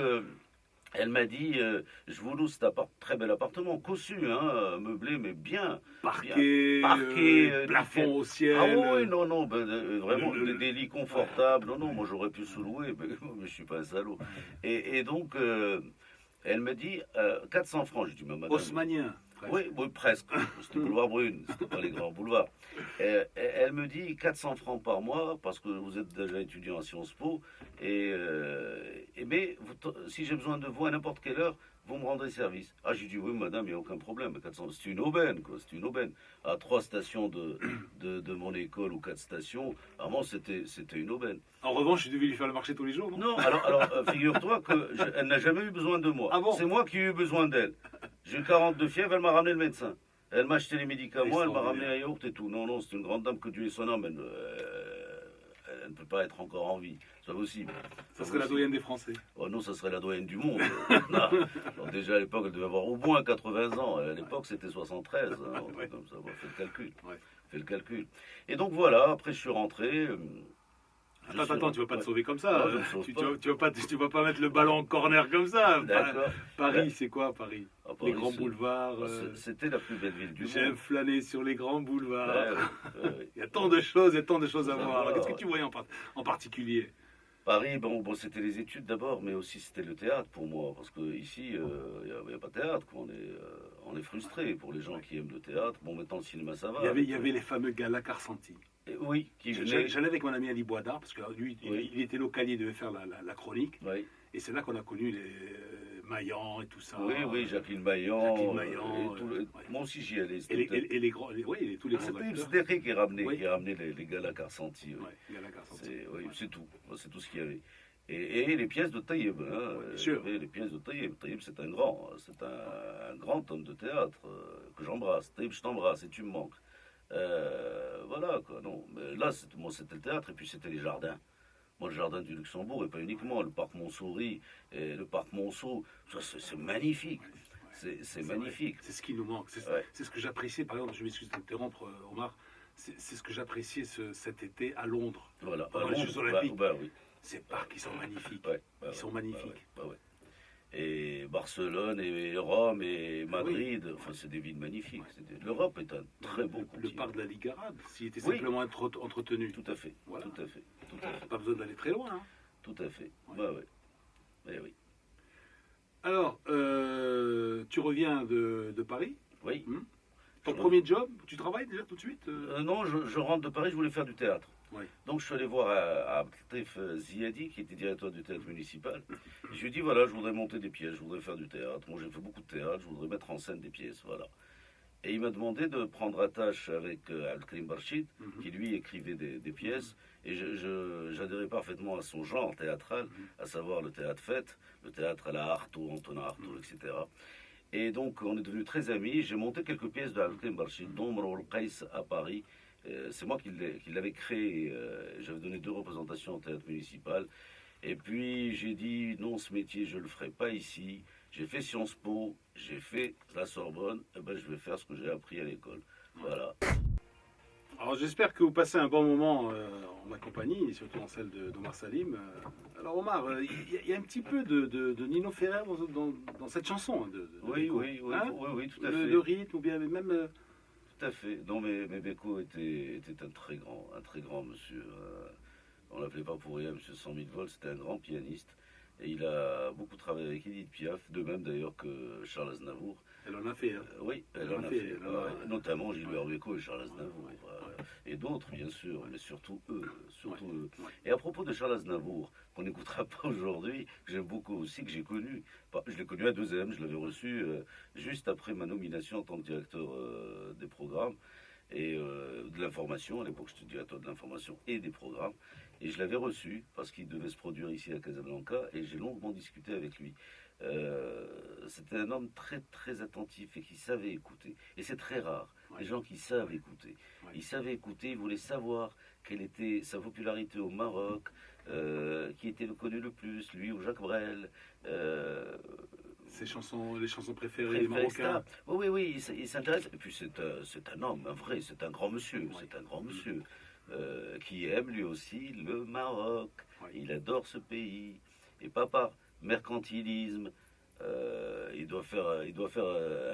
elle m'a dit, je vous loue cet très bel appartement, cossu, hein, meublé, mais bien. Parquet, Parquet, plafond au ciel. Ah oui, non, vraiment, des lits confortables. Non, moi j'aurais pu sous-louer, mais je ne suis pas un salaud. Et donc, elle me dit 400 francs. Je dis, mais madame. Haussmannien. presque. Oui, presque. C'était boulevard Brune, c'était pas les grands boulevards. Elle me dit 400 francs par mois parce que vous êtes déjà étudiant à Sciences Po. Mais si j'ai besoin de vous à n'importe quelle heure, vous me rendrez service. Ah, j'ai dit oui, madame, il n'y a aucun problème. 400, c'est une aubaine, quoi. C'est une aubaine. À 3 stations de mon école ou 4 stations, vraiment, c'était une aubaine. En revanche, je devais lui faire le marché tous les jours, non? Non, alors figure-toi qu'elle n'a jamais eu besoin de moi. Ah bon? C'est moi qui ai eu besoin d'elle. J'ai eu 42 fièvres, elle m'a ramené le médecin. Elle m'a acheté les médicaments, elle m'a ramené un yaourt et tout. Non, c'est une grande dame, que Dieu ait son âme. Elle ne peut pas être encore en vie. C'est pas possible. Ça serait la doyenne des Français. Oh non, ça serait la doyenne du monde. Non. Alors déjà à l'époque, elle devait avoir au moins 80 ans. À l'époque, c'était 73. Hein, Ouais. comme ça, bon, fais le calcul. Ouais. Fais le calcul. Et donc voilà, après je suis rentré. Attends, tu vas pas te sauver comme ça. Non, je me sauve pas. Tu vas pas mettre le ballon en corner comme ça. D'accord. Paris, c'est quoi Paris? Ah, Les Paris, grands boulevards. C'était la plus belle ville du J'aime monde. flâner sur les grands boulevards. Ouais. Il y a tant de choses, à voir. voir, Qu'est-ce que ouais. tu voyais en particulier? Paris, bon, c'était les études d'abord, mais aussi c'était le théâtre pour moi, parce qu'ici, il n'y a pas de théâtre, quoi. On est frustré pour les gens qui aiment le théâtre. Bon, maintenant le cinéma, ça va. Il y avait les fameux galas Carcenti. Oui, qui venaient. J'allais avec mon ami Ali Boisdard, parce que lui, Oui. il était localier, il devait faire la chronique. Oui. Et c'est là qu'on a connu les Maillan et tout ça. Oui, Jacqueline Maillan. Jacqueline Maillan, ouais. Moi aussi j'y allais. Et les grands, tous les grands acteurs. C'était Rick qui ramenait, Oui. les gars Carcenti. Oui. Ouais, galas Carcenti. C'est tout. C'est tout ce qu'il y avait. Et les pièces de Taïeb. Hein, Ouais, bien sûr. les pièces de Taïeb. Taïeb, c'est un grand homme de théâtre que j'embrasse. Taïeb, je t'embrasse et tu me manques. Voilà, quoi. Non. Mais là, c'était le théâtre et puis c'était les jardins. Moi, le jardin du Luxembourg, et pas uniquement, le parc Montsouris et le parc Monceau, ça, c'est magnifique. C'est magnifique. C'est ce qui nous manque. Ouais. C'est ce que j'appréciais, par exemple, je m'excuse de t'interrompre, Omar, c'est ce que j'appréciais cet été à Londres. Voilà. Pendant les Londres, Jeux Olympiques. oui. Ces parcs, ils sont magnifiques. Ouais, Ils sont magnifiques. Ouais. Et Barcelone, et Rome, et Madrid, enfin, c'est des villes magnifiques. L'Europe est un très beau Le continent. parc de la Ligue arabe, s'il était Oui. simplement entretenu. Tout à fait. Voilà. Tout à fait. Pas besoin d'aller très loin. Hein. Tout à fait. Ouais. Oui. Alors, tu reviens de Paris. Oui. Ton premier job, tu travailles déjà tout de suite Non, je rentre de Paris, je voulais faire du théâtre. Oui. Donc je suis allé voir Abdeltif Ziadi, qui était directeur du théâtre municipal. Et je lui ai dit, voilà, je voudrais monter des pièces, je voudrais faire du théâtre. Moi j'ai fait beaucoup de théâtre, je voudrais mettre en scène des pièces, voilà. Et il m'a demandé de prendre attache avec Abdelkrim Barchid, qui lui écrivait des pièces. Et j'adhérais parfaitement à son genre théâtral, à savoir le théâtre fête, le théâtre à la Artaud, Antonin Artaud, etc. Et donc on est devenus très amis. J'ai monté quelques pièces de Abdelkrim Barchid, dont Mroul Qais à Paris. C'est moi qui l'avais créé. J'avais donné 2 représentations au théâtre municipal. Et puis j'ai dit non, ce métier je le ferai pas ici. J'ai fait Sciences Po, j'ai fait la Sorbonne, et ben je vais faire ce que j'ai appris à l'école. Voilà. Alors j'espère que vous passez un bon moment en ma compagnie, et surtout en celle d'Omar Salim. Alors Omar, il y a un petit peu de Nino Ferrer dans cette chanson. Oui, Beko. oui, oui, Hein, oui, tout à fait. le rythme, ou bien même... Tout à fait. Non, mais Beko était un très grand monsieur. On l'appelait pas pour rien, monsieur 100 000 volts, c'était un grand pianiste. Et il a beaucoup travaillé avec Edith Piaf, de même d'ailleurs que Charles Aznavour. Elle en a fait. Hein. Oui, elle en a fait. Notamment Ouais. Gilbert Bécaud et Charles Aznavour. Ouais. Et d'autres, bien sûr, mais surtout eux. Surtout Ouais. eux. Ouais. Et à propos de Charles Aznavour, qu'on n'écoutera pas aujourd'hui, que j'aime beaucoup aussi, que j'ai connu. Je l'ai connu à 2M, je l'avais reçu juste après ma nomination en tant que directeur des programmes et de l'information. À l'époque, j'étais directeur de l'information et des programmes. Et je l'avais reçu parce qu'il devait se produire ici à Casablanca et j'ai longuement discuté avec lui. C'était un homme très très attentif et qui savait écouter. Et c'est très rare, Ouais. les gens qui savent écouter. Ouais. Il savait écouter, il voulait savoir quelle était sa popularité au Maroc, qui était connu le plus, lui ou Jacques Brel. Les chansons préférées des Marocains. Oui, oui, il s'intéresse. Et puis c'est un homme, un vrai, c'est un grand monsieur. Ouais. C'est un grand monsieur qui aime lui aussi le Maroc. Ouais. Il adore ce pays. Et pas par mercantilisme. Il doit faire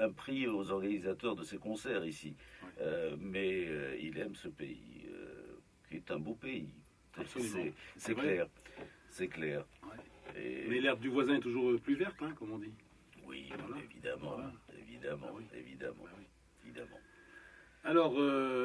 un prix aux organisateurs de ses concerts ici. Ouais. Mais il aime ce pays, qui est un beau pays. Absolument. C'est vrai. clair. C'est clair. Ouais. Et- Mais l'herbe du voisin est toujours plus verte, hein, comme on dit. Oui, Voilà. évidemment, Voilà. évidemment, Ah oui. évidemment, Ah oui. évidemment. Alors,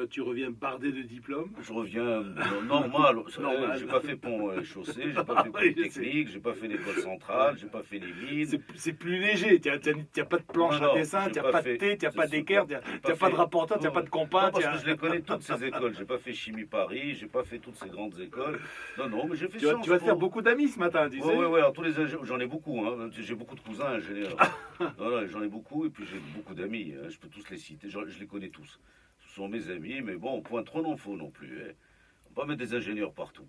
tu reviens bardé de diplômes. Je reviens normal. Normal. J'ai pas fait pont et chaussée, j'ai pas fait Oui, je polytechnique, j'ai pas fait l'école centrale, j'ai pas fait les mines. C'est plus léger. Tu n'as pas de planche Non, à dessin, j'ai tu n'as pas pas fait- de thé, tu n'as c'est pas ça. d'équerre, tu J'ai n'as pas pas de fait- rapporteur, tu n'as non. pas de compas. Non, parce que je les connais toutes ces écoles. J'ai pas fait chimie Paris, j'ai pas fait toutes ces grandes écoles. Non, mais j'ai fait Tu vas Sciences te faire Po. beaucoup d'amis ce matin, tu sais. Oui, alors tous les ingénieurs, j'en ai beaucoup, hein. J'ai beaucoup de cousins ingénieurs. Voilà, j'en ai beaucoup, et puis j'ai beaucoup d'amis, hein. Je peux tous les citer, je les connais tous. Ce sont mes amis, mais bon, point trop non faux non plus. Hein. On va pas mettre des ingénieurs partout.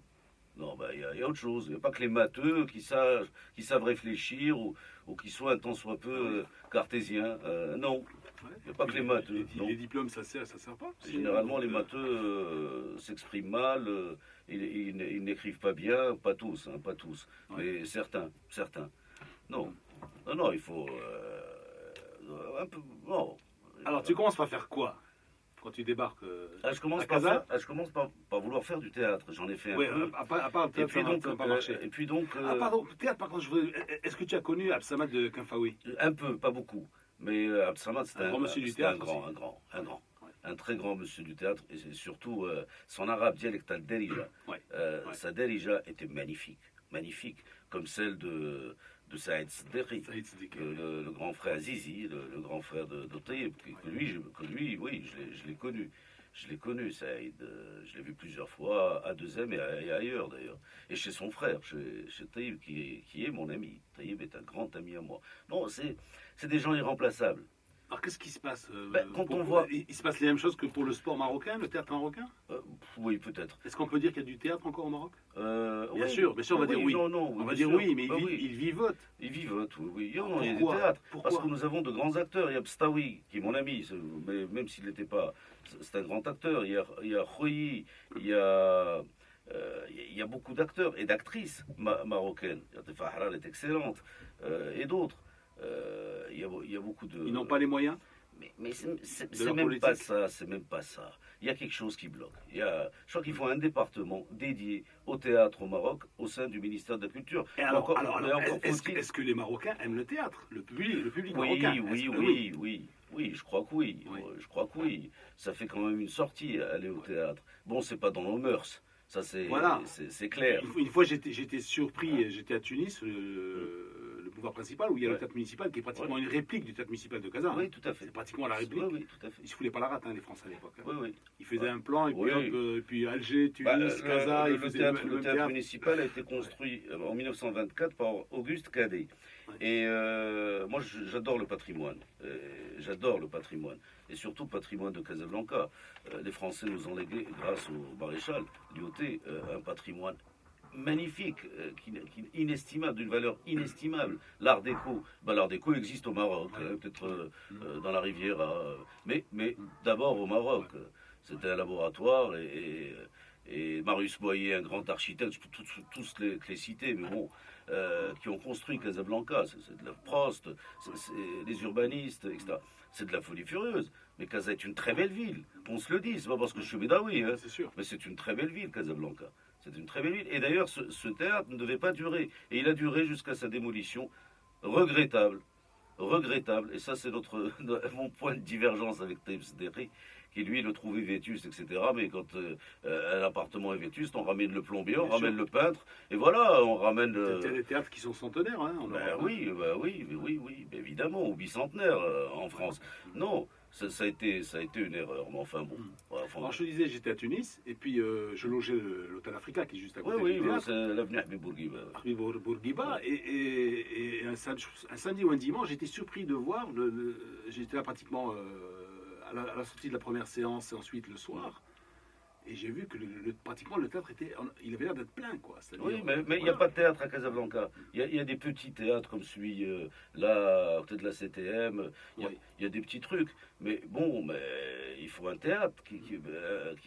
Non, il y a autre chose. Il n'y a pas que les matheux qui savent réfléchir ou qui soient un tant soit peu cartésiens. Non, Ouais. il n'y a pas que les matheux. non. Les diplômes, ça sert pas. Généralement, les matheux s'expriment mal, ils n'écrivent pas bien, pas tous, hein, pas tous, Ouais. mais certains. Non, il faut un peu. Non. Alors, tu commences par faire quoi quand tu débarques Je commence à Casa? par vouloir faire du théâtre. J'en ai fait un Oui, peu. à part le Et théâtre, puis ça donc, n'a pas marché. Ah, pardon, théâtre, par contre, est-ce que tu as connu Absamad de Kinfaoui? un peu, pas beaucoup. Mais Abdsamad, c'était Un grand monsieur du c'était théâtre un grand. Un très grand monsieur du théâtre, et c'est surtout son arabe dialectal derija. Ouais. Sa derija était magnifique, comme celle de Saïd Sderi, Saïd Sdeki. le grand frère Zizi, le grand frère de Taïeb, que lui, oui, je l'ai connu. Je l'ai connu, Saïd. Je l'ai vu plusieurs fois, à 2M et ailleurs d'ailleurs. Et chez son frère, chez Taïeb, qui est mon ami. Taïeb est un grand ami à moi. Non, c'est des gens irremplaçables. Alors, qu'est-ce qui se passe Quand on voit- Il se passe les mêmes choses que pour le sport marocain, le théâtre marocain? Oui, peut-être. Est-ce qu'on peut dire qu'il y a du théâtre encore au Maroc? Bien Oui. sûr, on va dire oui. Non, On va bien dire sûr. oui, mais Bah il vivote. Ils vivotent, oui. Il y a des Pourquoi théâtres. Pourquoi Parce que nous avons de grands acteurs. Il y a Bstawi, qui est mon ami, mais même s'il n'était pas. C'est un grand acteur. Il y a Khoyi, il y a beaucoup d'acteurs et d'actrices marocaines. Fahra est excellente. Et d'autres. Il y a beaucoup de. Ils n'ont pas les moyens? Mais c'est leur même pas politique. ça, c'est même pas ça. Il y a quelque chose qui bloque. Je crois qu'il faut un département dédié au théâtre au Maroc au sein du ministère de la Culture. Et alors, faut-il- est-ce que les Marocains aiment le théâtre? Le public Oui, marocain? oui, je crois que oui. Oui. Je crois que oui. Ça fait quand même une sortie aller au théâtre. Bon, c'est pas dans nos mœurs. Ça, c'est Voilà. c'est clair. Une fois, j'étais surpris, j'étais à Tunis, le pouvoir principal, où il y a le Ouais. théâtre municipal, qui est pratiquement Ouais. une réplique du théâtre municipal de Casa. Oui, tout à fait. C'est pratiquement la Oui, réplique. oui, tout à fait. Ils se foutaient pas la rate, hein, les Français à l'époque. Hein. Oui, oui. Ils faisaient Ouais. un plan, et puis Oui. hop, puis Alger, Bah, Tunis, Casa, ils le faisaient théâtre, le le même théâtre théâtre. municipal a été construit en 1924 par Auguste Cadet. Ouais. Et moi, j'adore le patrimoine. J'adore le patrimoine. Et surtout le patrimoine de Casablanca. Les Français nous ont légué, grâce au maréchal Lyautey, un patrimoine magnifique, inestimable, d'une valeur inestimable. L'art déco, l'art déco existe au Maroc, peut-être dans la Riviera, mais d'abord au Maroc. C'était un laboratoire et Marius Boyer, un grand architecte, je peux tous les citer, mais bon, qui ont construit Casablanca, c'est de la Prost, c'est les urbanistes, etc. C'est de la folie furieuse. Mais Casa est une très belle ville, qu'on se le dise, c'est pas parce que je suis bédaoui, hein, C'est sûr. mais c'est une très belle ville, Casablanca. C'est une très belle ville. Et d'ailleurs, ce théâtre ne devait pas durer. Et il a duré jusqu'à sa démolition. Regrettable. Regrettable. Et ça, c'est mon point de divergence avec Taïb Sderi, qui lui le trouvait vétuste, etc. Mais quand un appartement est vétuste, on ramène le plombier, on Bien ramène sûr. le peintre, et voilà, on ramène Il y a des théâtres qui sont centenaires, hein, en ben Europe. oui, évidemment, ou bicentenaire en France. Non, ça a été une erreur, mais enfin bon. Voilà, enfin, Alors je te disais, j'étais à Tunis, et puis je logeais l'hôtel Africa, qui est juste à oui, côté oui, du ben, théâtre. c'est l'avenue Habib Bourguiba. Rue Bourguiba, et un samedi ou un dimanche, j'étais surpris de voir, j'étais là pratiquement à la sortie de la première séance et ensuite le soir, et j'ai vu que pratiquement le théâtre il avait l'air d'être plein, quoi. C'est-à-dire, Oui, mais il n'y a pas de théâtre à Casablanca. Il y a des petits théâtres comme celui là, peut-être la CTM. Il Oui. y a des petits trucs. Mais bon, il faut un théâtre qui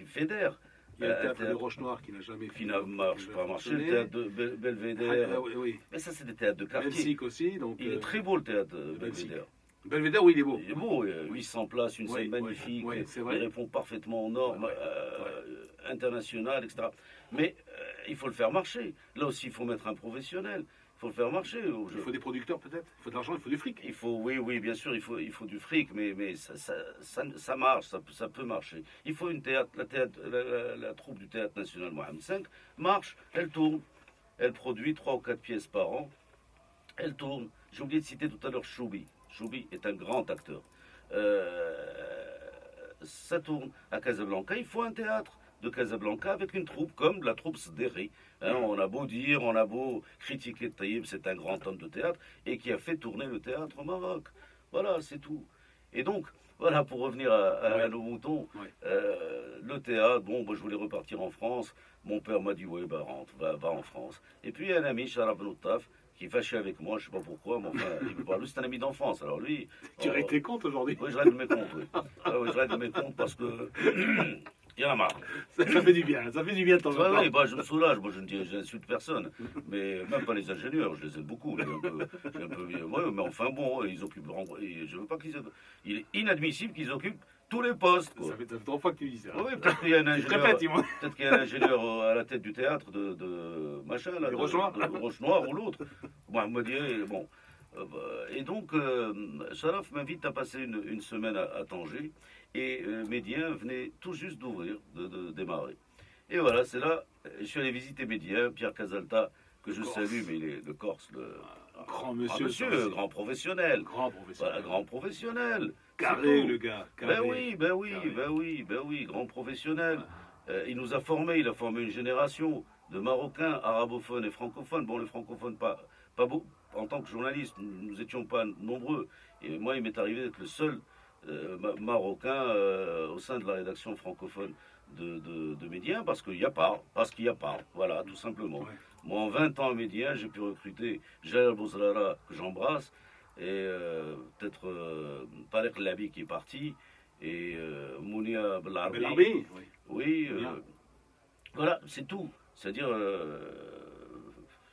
fédère. Il y a le Un théâtre de Roche-Noire qui n'a jamais qui n'a marche pas marché. Le fonctionné. théâtre de Belvédère. Oui, oui. Mais ça, c'est des théâtres de quartier. Belsic aussi, donc. Il est très beau le théâtre Belsic. Belvédère. Belvédère, oui, il est beau. Il est beau, il y a 800 places, une Oui, scène magnifique, oui, c'est vrai. il répond parfaitement aux normes Ouais, internationales, etc. Mais il faut le faire marcher. Là aussi, il faut mettre un professionnel. Il faut le faire marcher. Il faut des producteurs peut-être, il faut de l'argent, il faut du fric. Il faut, oui, bien sûr, il faut du fric, mais ça marche, ça peut marcher. Il faut une théâtre, la troupe du Théâtre National Mohamed V marche, elle tourne, elle produit 3 ou 4 pièces par an, elle tourne. J'ai oublié de citer tout à l'heure Choubi. Choubi est un grand acteur. Ça tourne à Casablanca. Il faut un théâtre de Casablanca avec une troupe comme la troupe Sderi. Hein, on a beau dire, on a beau critiquer Taïb, c'est un grand homme de théâtre et qui a fait tourner le théâtre au Maroc. Voilà, c'est tout. Et donc, voilà, pour revenir à nos moutons, le théâtre, bon, moi, je voulais repartir en France. Mon père m'a dit, oui, rentre, va en France. Et puis, il y a un ami, Sharaf Noutaf, qui est fâché avec moi, je ne sais pas pourquoi, mais enfin, il me parle. Lui, c'est un ami d'enfance. Alors lui. Tu aurais été compte aujourd'hui. Oui, je règle mes comptes, oui. Oui, je règle mes comptes parce que. Il y en a marre. Ça fait du bien, ça fait du bien de temps en temps. Oui, je me soulage, moi je n'insulte personne. Mais même pas les ingénieurs, je les aime beaucoup. Ouais, mais enfin bon, ils occupent. Je veux pas qu'ils. Il est inadmissible qu'ils occupent tous les postes. Quoi. Ça fait 3 fois que tu dis ça. Oui, peut-être qu'il y a un ingénieur. Répète, dis-moi. Peut-être qu'il y a un ingénieur à la tête du théâtre de machin, là. Du Roche-Noir. De Roche-Noir ou l'autre. Moi, me dirait, bon. Et donc, Sharaf m'invite à passer une semaine à Tanger. Et Médien venait tout juste d'ouvrir, de démarrer. Et voilà, c'est là, je suis allé visiter Médien, Pierre Casalta, que je salue, mais il est de Corse, Grand monsieur. grand professionnel. Grand professionnel. Voilà, grand professionnel. Carré, le gars. Carré. Ben oui, grand professionnel. Il nous a formés, il a formé une génération de Marocains, arabophones et francophones. Bon, les francophones, pas beaucoup. En tant que journaliste, nous n'étions pas nombreux. Et moi, il m'est arrivé d'être le seul Marocain au sein de la rédaction francophone de Médien, parce qu'il n'y a pas, voilà, tout simplement. Ouais. Moi, en 20 ans à Médien, j'ai pu recruter Jalal Bouzrara, que j'embrasse, et peut-être Tarek Labi qui est parti, et Mounia Belarbi. Belarbi, oui. Oui, voilà, c'est tout. C'est-à-dire,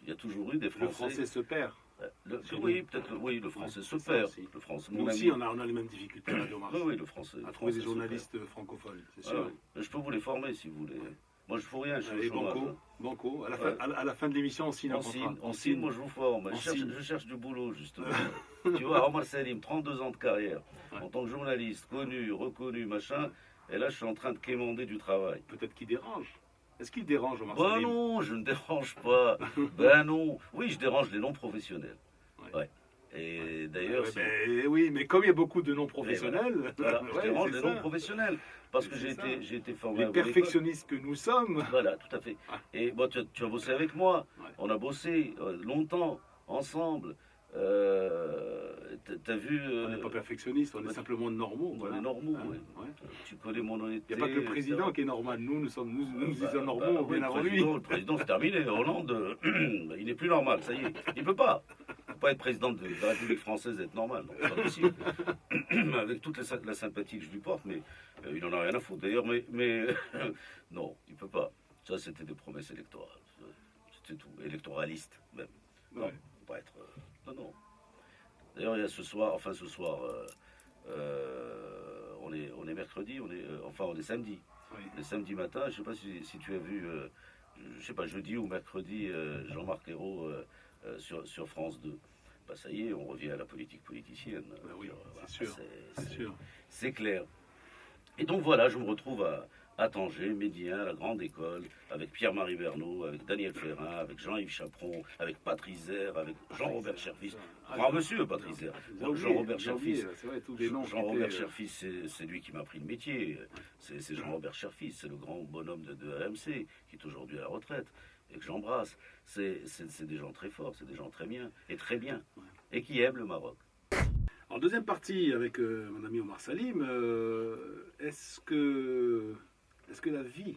il y a toujours eu des Français. Le français se perd. Oui, peut-être, oui, le français se ça perd. aussi. Le français, Nous aussi, on a les mêmes difficultés à Radio Mars. Oui, le français. À trouver des se perd. journalistes francophones, c'est Ah sûr. oui. Je peux vous les former si vous voulez. Moi, je ne fous rien, je suis au Allez, chômage. banco. À la fin de l'émission, on signe un contrat. On signe, moi je vous forme. Je cherche du boulot, justement. Tu vois, Omar Salim, 32 ans de carrière, en tant que journaliste, connu, reconnu, machin, et là je suis en train de quémander du travail. Peut-être qu'il dérange. Est-ce qu'il dérange Omar Ben Salim? non, je ne dérange pas. Ben non. Oui, je dérange les non-professionnels. Ouais. Ouais. Et d'ailleurs, Oui, mais comme il y a beaucoup de Et non-professionnels, voilà, je ouais, dérange c'est les ça. non-professionnels. Parce que C'est ça. j'ai été formé Les à l'école. perfectionnistes que nous sommes. Voilà, tout à fait. Ah, Et bon, tu as bossé avec moi. ouais. On a bossé longtemps, ensemble. T'as vu. On n'est pas perfectionnistes, on est ouais, simplement normaux. on Voilà. est normaux, Hein, oui. ouais. Tu connais mon Il honnêteté. n'y a pas que le président etc. qui est normal. Nous Bah, sommes normaux oui, bien avant lui. le président, c'est terminé. Hollande, il n'est plus normal, ça y est. Il peut pas. Il peut pas être président de la République française et être normal. Non, c'est pas possible. Avec toute la sympathie que je lui porte, mais il en a rien à foutre d'ailleurs. Mais non, il peut pas. Ça, c'était des promesses électorales. C'était tout. Électoraliste, même. Non, Ouais. faut pas être. Non, non. D'ailleurs, il y a ce soir, on est mercredi, on est samedi. Oui. Le samedi matin, je ne sais pas si tu as vu, je sais pas, jeudi ou mercredi, Jean-Marc Ayrault sur France 2. Bah, ça y est, on revient à la politique politicienne. Ben oui, Voilà, c'est sûr. C'est sûr. c'est clair. Et donc voilà, je me retrouve à Tanger, Médien, la grande école, avec Pierre-Marie Bernot, avec Daniel Ferrin, avec Jean-Yves Chaperon, avec Patrice Zère, avec Jean-Robert Cherfis. Grand monsieur, Patrice Zère. Jean-Robert Cherfis. C'est vrai, tous les noms. Jean-Robert Cherfis, c'est lui qui m'a appris le métier. C'est Jean-Robert Cherfis, c'est le grand bonhomme de RMC, qui est aujourd'hui à la retraite, et que j'embrasse. C'est des gens très forts, c'est des gens très bien, et qui aiment le Maroc. En deuxième partie, avec mon ami Omar Salim, est-ce que la vie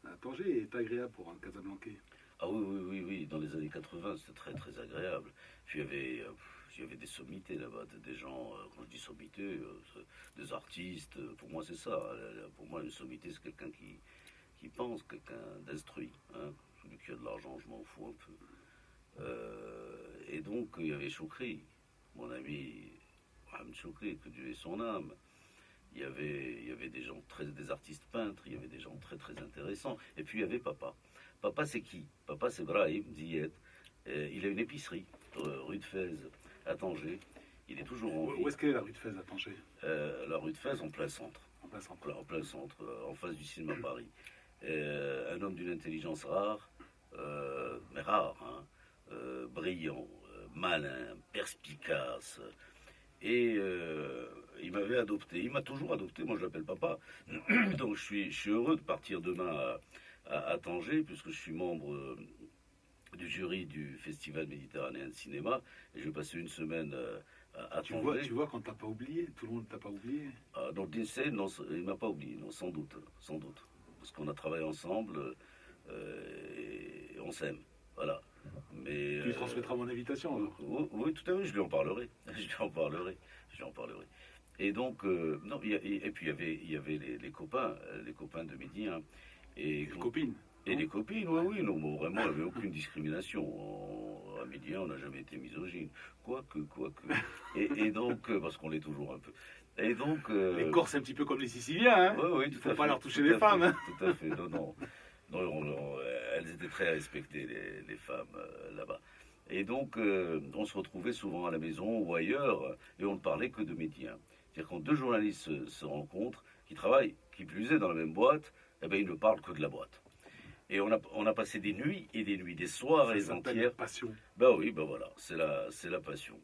à Tanger est agréable pour un Casablancais? Ah oui, dans les années 80, c'était très très agréable. Puis il y avait des sommités là-bas, des gens, quand je dis sommités, des artistes, pour moi c'est ça. Pour moi, une sommité, c'est quelqu'un qui pense, quelqu'un d'instruit. Hein. Celui qui a de l'argent, je m'en fous un peu. Et donc, il y avait Choukri, mon ami Mohamed Choukri, que Dieu ait son âme. Il y avait des artistes peintres, il y avait des gens très très intéressants. Et puis il y avait Papa. Papa, c'est qui? Papa, c'est Brahim Diet. Il a une épicerie, rue de Fès, à Tanger. Il est toujours en vie. Où est-ce qu'elle est la rue de Fès à Tanger? La rue de Fès, en plein centre. En plein centre. En plein centre, en face du cinéma Paris. Un homme d'une intelligence rare, mais rare, hein, brillant, malin, perspicace. Et il m'avait adopté. Il m'a toujours adopté. Moi, je l'appelle papa. Donc, je suis heureux de partir demain à Tanger, puisque je suis membre du jury du Festival méditerranéen de cinéma. Et je vais passer une semaine à Tanger. Tu vois quand t'as pas oublié, tout le monde t'a pas oublié. Donc, l'INSEE, non, il m'a pas oublié. Non, sans doute. Parce qu'on a travaillé ensemble et on s'aime. Voilà. Mais, Tu lui transmettras mon invitation alors. Oui, tout à fait, je lui en parlerai. Je lui en parlerai. Et donc, non, et puis il y avait les copains de midi. Hein, Et les copines. Et les copines, oui, non, bon, vraiment, il n'y avait aucune discrimination. À midi, on n'a jamais été misogyne. Quoique. Et donc, parce qu'on l'est toujours un peu. Et donc. Les Corses, c'est un petit peu comme les Siciliens, hein. Oui, Faut pas leur toucher les femmes, hein. Tout à fait, non. Elles étaient très respectées, les femmes, là-bas. Et donc, on se retrouvait souvent à la maison ou ailleurs, et on ne parlait que de médias. C'est-à-dire quand deux journalistes se rencontrent, qui travaillent, qui plus est dans la même boîte, eh bien, ils ne parlent que de la boîte. Et on a passé des nuits et des nuits, des soirées Ça s'appelle entières. la passion. Ben oui, ben voilà, c'est la passion.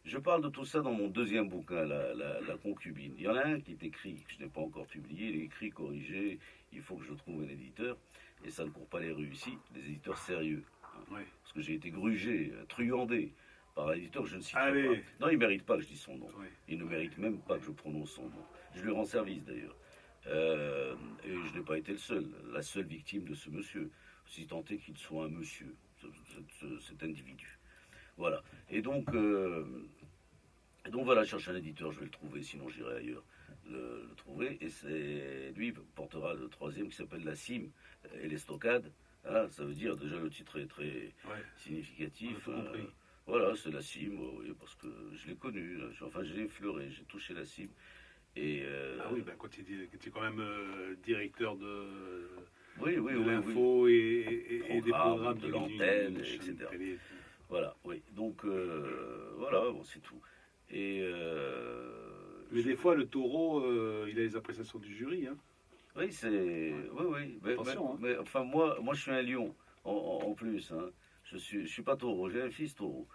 Je parle de tout ça dans mon deuxième bouquin, la concubine. Il y en a un qui est écrit, que je n'ai pas encore publié, il est écrit, corrigé, il faut que je trouve un éditeur, et ça ne court pas les rues ici, des éditeurs sérieux. Hein. Ouais. Parce que j'ai été grugé, truandé par un éditeur que je ne citerai Allez. pas. Non, il ne mérite pas que je dise son nom. Ouais. Il ne mérite même pas que je prononce son nom. Je lui rends service d'ailleurs. Et je n'ai pas été la seule victime de ce monsieur, si tant est qu'il soit un monsieur, cet individu. Voilà. Et donc voilà, je cherche un éditeur, je vais le trouver, sinon j'irai ailleurs le trouver. Et c'est lui portera le troisième qui s'appelle La Cime et les stockades. Hein, ça veut dire, déjà le titre est très significatif. Voilà, c'est La Cime, oui, parce que je l'ai connu, enfin je l'ai effleuré, j'ai touché La Cime. Et ah oui, ben, quand tu es quand même directeur de l'info et des programmes de l'antenne, etc. Voilà, oui. Donc, voilà, bon, c'est tout. Et mais des fois, le taureau, il a les appréciations du jury. Hein. Oui, c'est. Oui, oui. Attention, hein. Mais, enfin, moi, je suis un lion, en plus. Hein. Je suis pas taureau, j'ai un fils taureau.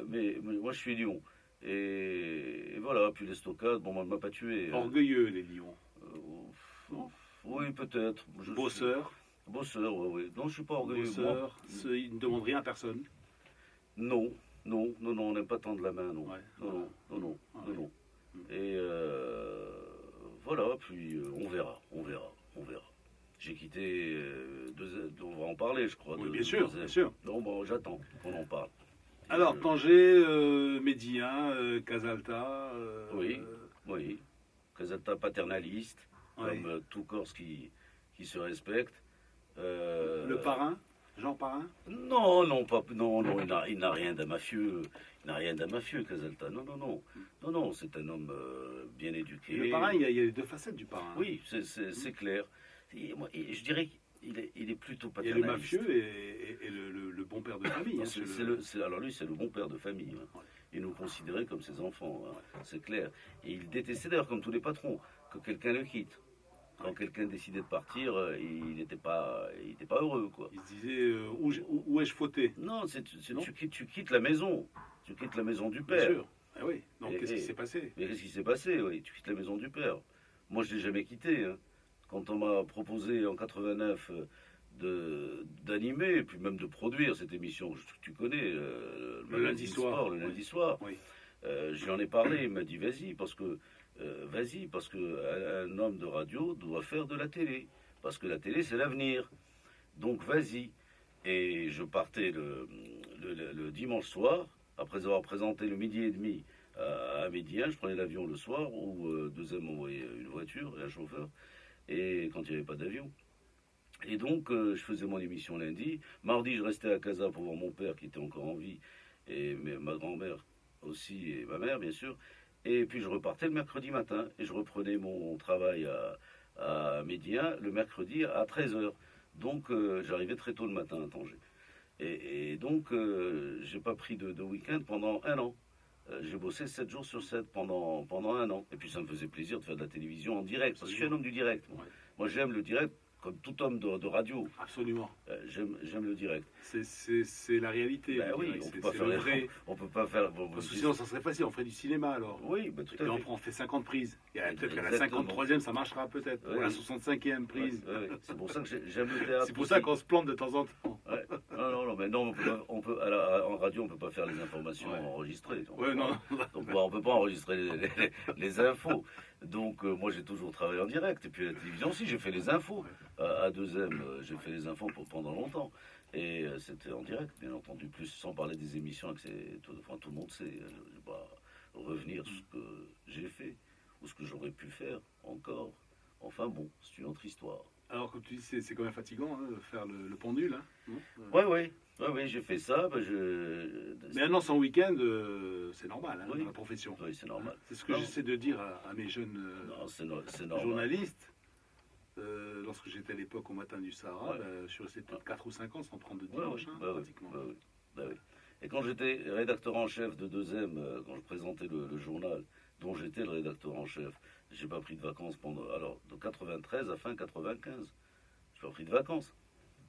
Mais moi, je suis lion. Et voilà, puis les stockades, bon, moi, ne m'a pas tué. Orgueilleux, les lions. Euh, oui, peut-être. Bosseur. Bosseur, oui, oui. Non, je suis pas orgueilleux. Moi, Bosseur. Ils ne demandent rien à personne. non, non, non, non, on n'aime pas tendre la main, non. Ouais. Non, non, non, non, Ouais. non, non. Et voilà, puis on verra, on verra, on verra. J'ai quitté, on va en parler, je crois. Oui, bien sûr, bien sûr. Non, bon, j'attends qu'on en parle. Et Alors, Tanger, Médien, Casalta. Oui, oui. Casalta paternaliste, Ouais. comme tout Corse qui se respecte. Le parrain, Jean Parrain. Non, non, pas, non, non, il n'a rien d'un mafieux. Il n'a rien d'un mafieux, Casalta. Non, non, non. Non, non, c'est un homme bien éduqué. Et le parrain, il y a les deux facettes du parrain. Oui, c'est clair. Je dirais qu'il est plutôt Il y a le paternaliste. mafieux et le bon père de famille. Non, Hein, alors lui, c'est le bon père de famille. Hein. Ouais. Il nous considérait comme ses enfants, hein. C'est clair. Et il détestait d'ailleurs, comme tous les patrons, que quelqu'un le quitte. Quand quelqu'un décidait de partir, il n'était pas heureux, quoi. Il se disait où ai-je fauté. Non, Non. tu quittes la maison. Tu quittes la maison du Bien père. sûr. Ah oui. Donc Et- qu'est-ce qui et- s'est passé? Mais qu'est-ce qui s'est passé? Oui, tu quittes la maison du père. Moi, je ne l'ai jamais quitté. Hein. Quand on m'a proposé en 89 d'animer, et puis même de produire cette émission que tu connais, Le lundi soir. Sport, le Oui. lundi soir, Oui. je lui en ai parlé. Il m'a dit vas-y, parce que un homme de radio doit faire de la télé, parce que la télé c'est l'avenir. Donc vas-y. Et je partais le dimanche soir, après avoir présenté le midi et demi à midi 1, je prenais l'avion le soir, où deuxième m'envoyait une voiture et un chauffeur, et quand il n'y avait pas d'avion. Et donc je faisais mon émission lundi. Mardi, je restais à Casa pour voir mon père qui était encore en vie, et ma grand-mère aussi, et ma mère bien sûr. Et puis je repartais le mercredi matin, et je reprenais mon travail à midi 1 le mercredi à 13h. Donc j'arrivais très tôt le matin à Tanger. Et donc j'ai pas pris de week-end pendant un an. J'ai bossé 7 jours sur 7 pendant un an. Et puis ça me faisait plaisir de faire de la télévision en direct, parce que je suis un homme du direct. Moi, Ouais. Moi, j'aime le direct, comme tout homme de radio. Absolument. J'aime le direct. C'est la réalité. Ben je oui, dirais. on C'est peut pas c'est faire le les vrai. On peut pas faire. Parce que sinon, ça serait facile. On ferait du cinéma alors. Oui, ben Et tout puis à fait. on fait 50 prises. Peut-être qu'à la Exactement. 53e, ça marchera peut-être. Ouais. Ou la 65e prise. Ouais, ouais, ouais. C'est pour ça que j'aime le théâtre. C'est pour ça aussi. qu'on se plante de temps en temps. Ouais. Non, non, non, mais non, en radio, on peut pas faire les informations Ouais. enregistrées. Ouais, non. Donc on peut pas enregistrer les infos. Donc moi j'ai toujours travaillé en direct. Et puis à la télévision aussi, j'ai fait les infos. À 2M, j'ai fait les infos pendant longtemps. Et c'était en direct, bien entendu. Plus sans parler des émissions, tout le monde sait. Je ne vais pas revenir sur ce que j'ai fait ou ce que j'aurais pu faire encore. Enfin bon, c'est une autre histoire. Alors, comme tu dis, c'est quand même fatigant hein, de faire le pendule. Hein, non Ouais, j'ai fait ça. Mais un an sans week-end, c'est normal hein, Oui. dans la profession. Oui, c'est normal. C'est ce que Non. j'essaie de dire à mes jeunes Non, c'est normal. journalistes. Lorsque j'étais à l'époque au Matin du Sahara, Ouais. je suis resté peut-être 4 ou 5 ans sans prendre de Ouais, dimanche, ouais, hein, bah oui, pratiquement. bah oui, bah oui. Et quand j'étais rédacteur en chef de 2M, quand je présentais le journal dont j'étais le rédacteur en chef, j'ai pas pris de vacances alors de 93 à fin 95. J'ai pas pris de vacances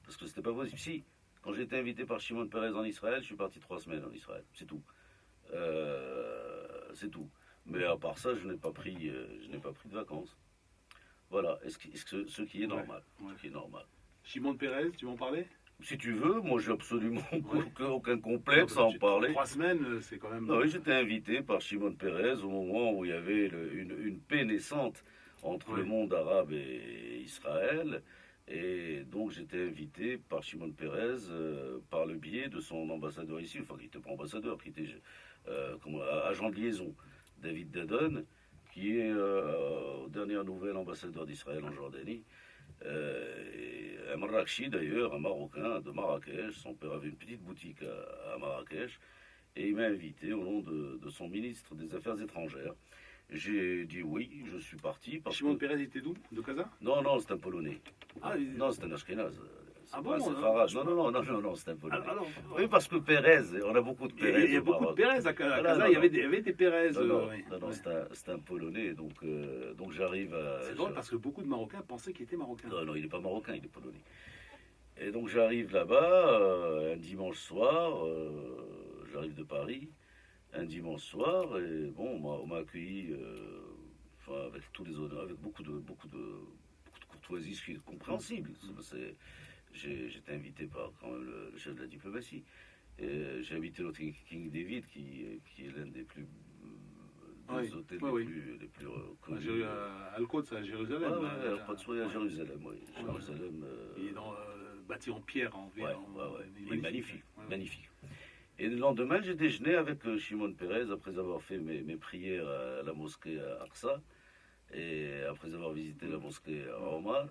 parce que c'était pas possible. Si, quand j'ai été invité par Shimon Peres en Israël, je suis parti 3 semaines en Israël, c'est tout. C'est tout. Mais à part ça, je n'ai pas pris de vacances. Voilà, ce qui est normal. Ouais. Ce qui est normal. Shimon Peres, tu m'en parlais? Si tu veux, moi j'ai absolument Ouais. aucun complexe à en parler. 3 semaines, c'est quand même. Non, oui, j'étais invité par Shimon Peres au moment où il y avait une paix naissante entre le Ouais. monde arabe et Israël. Et donc j'étais invité par Shimon Peres par le biais de son ambassadeur ici, enfin qui n'était pas ambassadeur, qui était agent de liaison, David Dadon, qui est aux dernières nouvelles ambassadeur d'Israël en Jordanie. Et un Marrakchi d'ailleurs, un Marocain de Marrakech. Son père avait une petite boutique à Marrakech. Et il m'a invité au nom de son ministre des Affaires étrangères. J'ai dit oui, je suis parti. Parce Shimon que... Peres était d'où? De Casa? Non, c'est un Polonais. Ah, Non, c'est un Ashkénaze. Ah pas bon, Farad. Non, c'est un Polonais. Alors, Oui, parce que Pérez, on a beaucoup de Pérez. il y a au beaucoup de Maroc. Pérez à Voilà, Casa, il y avait des Pérez. Non, Oui. non, Ouais. c'est un Polonais, donc j'arrive à... C'est drôle parce que beaucoup de Marocains pensaient qu'il était marocain. Non, il n'est pas marocain, il est polonais. Et donc j'arrive là-bas un dimanche soir, j'arrive de Paris, un dimanche soir, et bon, on m'a accueilli enfin, avec tous les honneurs, avec beaucoup de courtoisie, ce qui est compréhensible. J'étais invité par quand même le chef de la diplomatie. J'ai invité l'hôtel King David, qui est l'un des plus des hôtels les plus connus. À Al-Quds, à Jérusalem. Al-Quds, à Jérusalem, oui. Jérusalem. Il est bâti en pierre, en verre. Il est magnifique, magnifique. Et le lendemain, j'ai déjeuné avec Shimon Peres après avoir fait mes prières à la mosquée à Aqsa et après avoir visité la mosquée à Omar.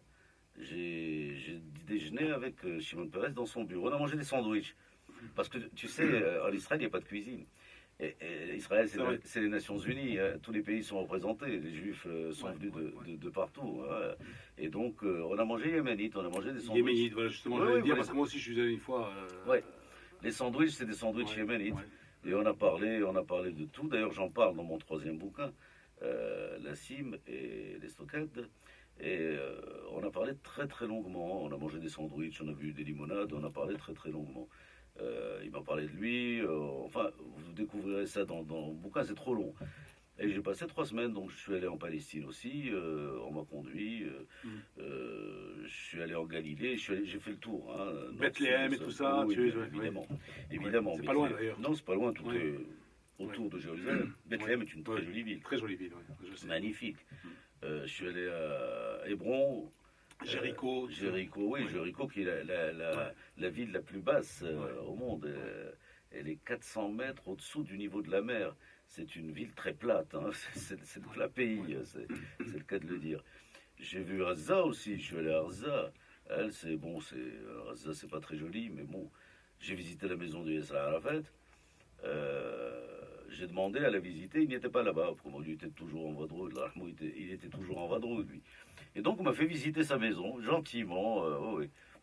J'ai déjeuné avec Shimon Peres dans son bureau. On a mangé des sandwichs. Parce que tu sais, en Israël, il n'y a pas de cuisine. Et Israël, c'est les Nations Unies. Hein. Tous les pays sont représentés. Les Juifs sont venus de partout. Hein. Et donc, on a mangé yéménite, on a mangé des sandwichs. Yéménite, voilà, justement, j'allais dire, parce que moi aussi, je suis allé une fois. Les sandwichs, c'est des sandwichs yéménites. Et on a parlé de tout. D'ailleurs, j'en parle dans mon troisième bouquin, La Cime et les stockades. Et on a parlé très très longuement. On a mangé des sandwichs, on a bu des limonades, on a parlé très très longuement. Il m'a parlé de lui. Enfin, vous découvrirez ça dans le bouquin, c'est trop long. Et j'ai passé 3 semaines, donc je suis allé en Palestine aussi. On m'a conduit. Je suis allé en Galilée. J'ai fait le tour. Hein, Bethléem et tout ça. Oui, évidemment. C'est pas loin d'ailleurs. Non, c'est pas loin. Tout est autour de Jérusalem. Bethléem est une très jolie ville. Très jolie ville, je sais. Magnifique. Je suis allé à Hébron. Jéricho, Jéricho qui est la ville la plus basse au monde. Elle est 400 mètres au-dessous du niveau de la mer. C'est une ville très plate. Hein. C'est le plat pays, c'est le cas de le dire. J'ai vu Gaza aussi. Je suis allé à Gaza. Gaza, c'est pas très joli, mais bon. J'ai visité la maison de Yasser Arafat. J'ai demandé à la visiter, il n'était pas là-bas. Il était toujours en vadrouille. Il était toujours en vadrouille, lui. Et donc, on m'a fait visiter sa maison, gentiment.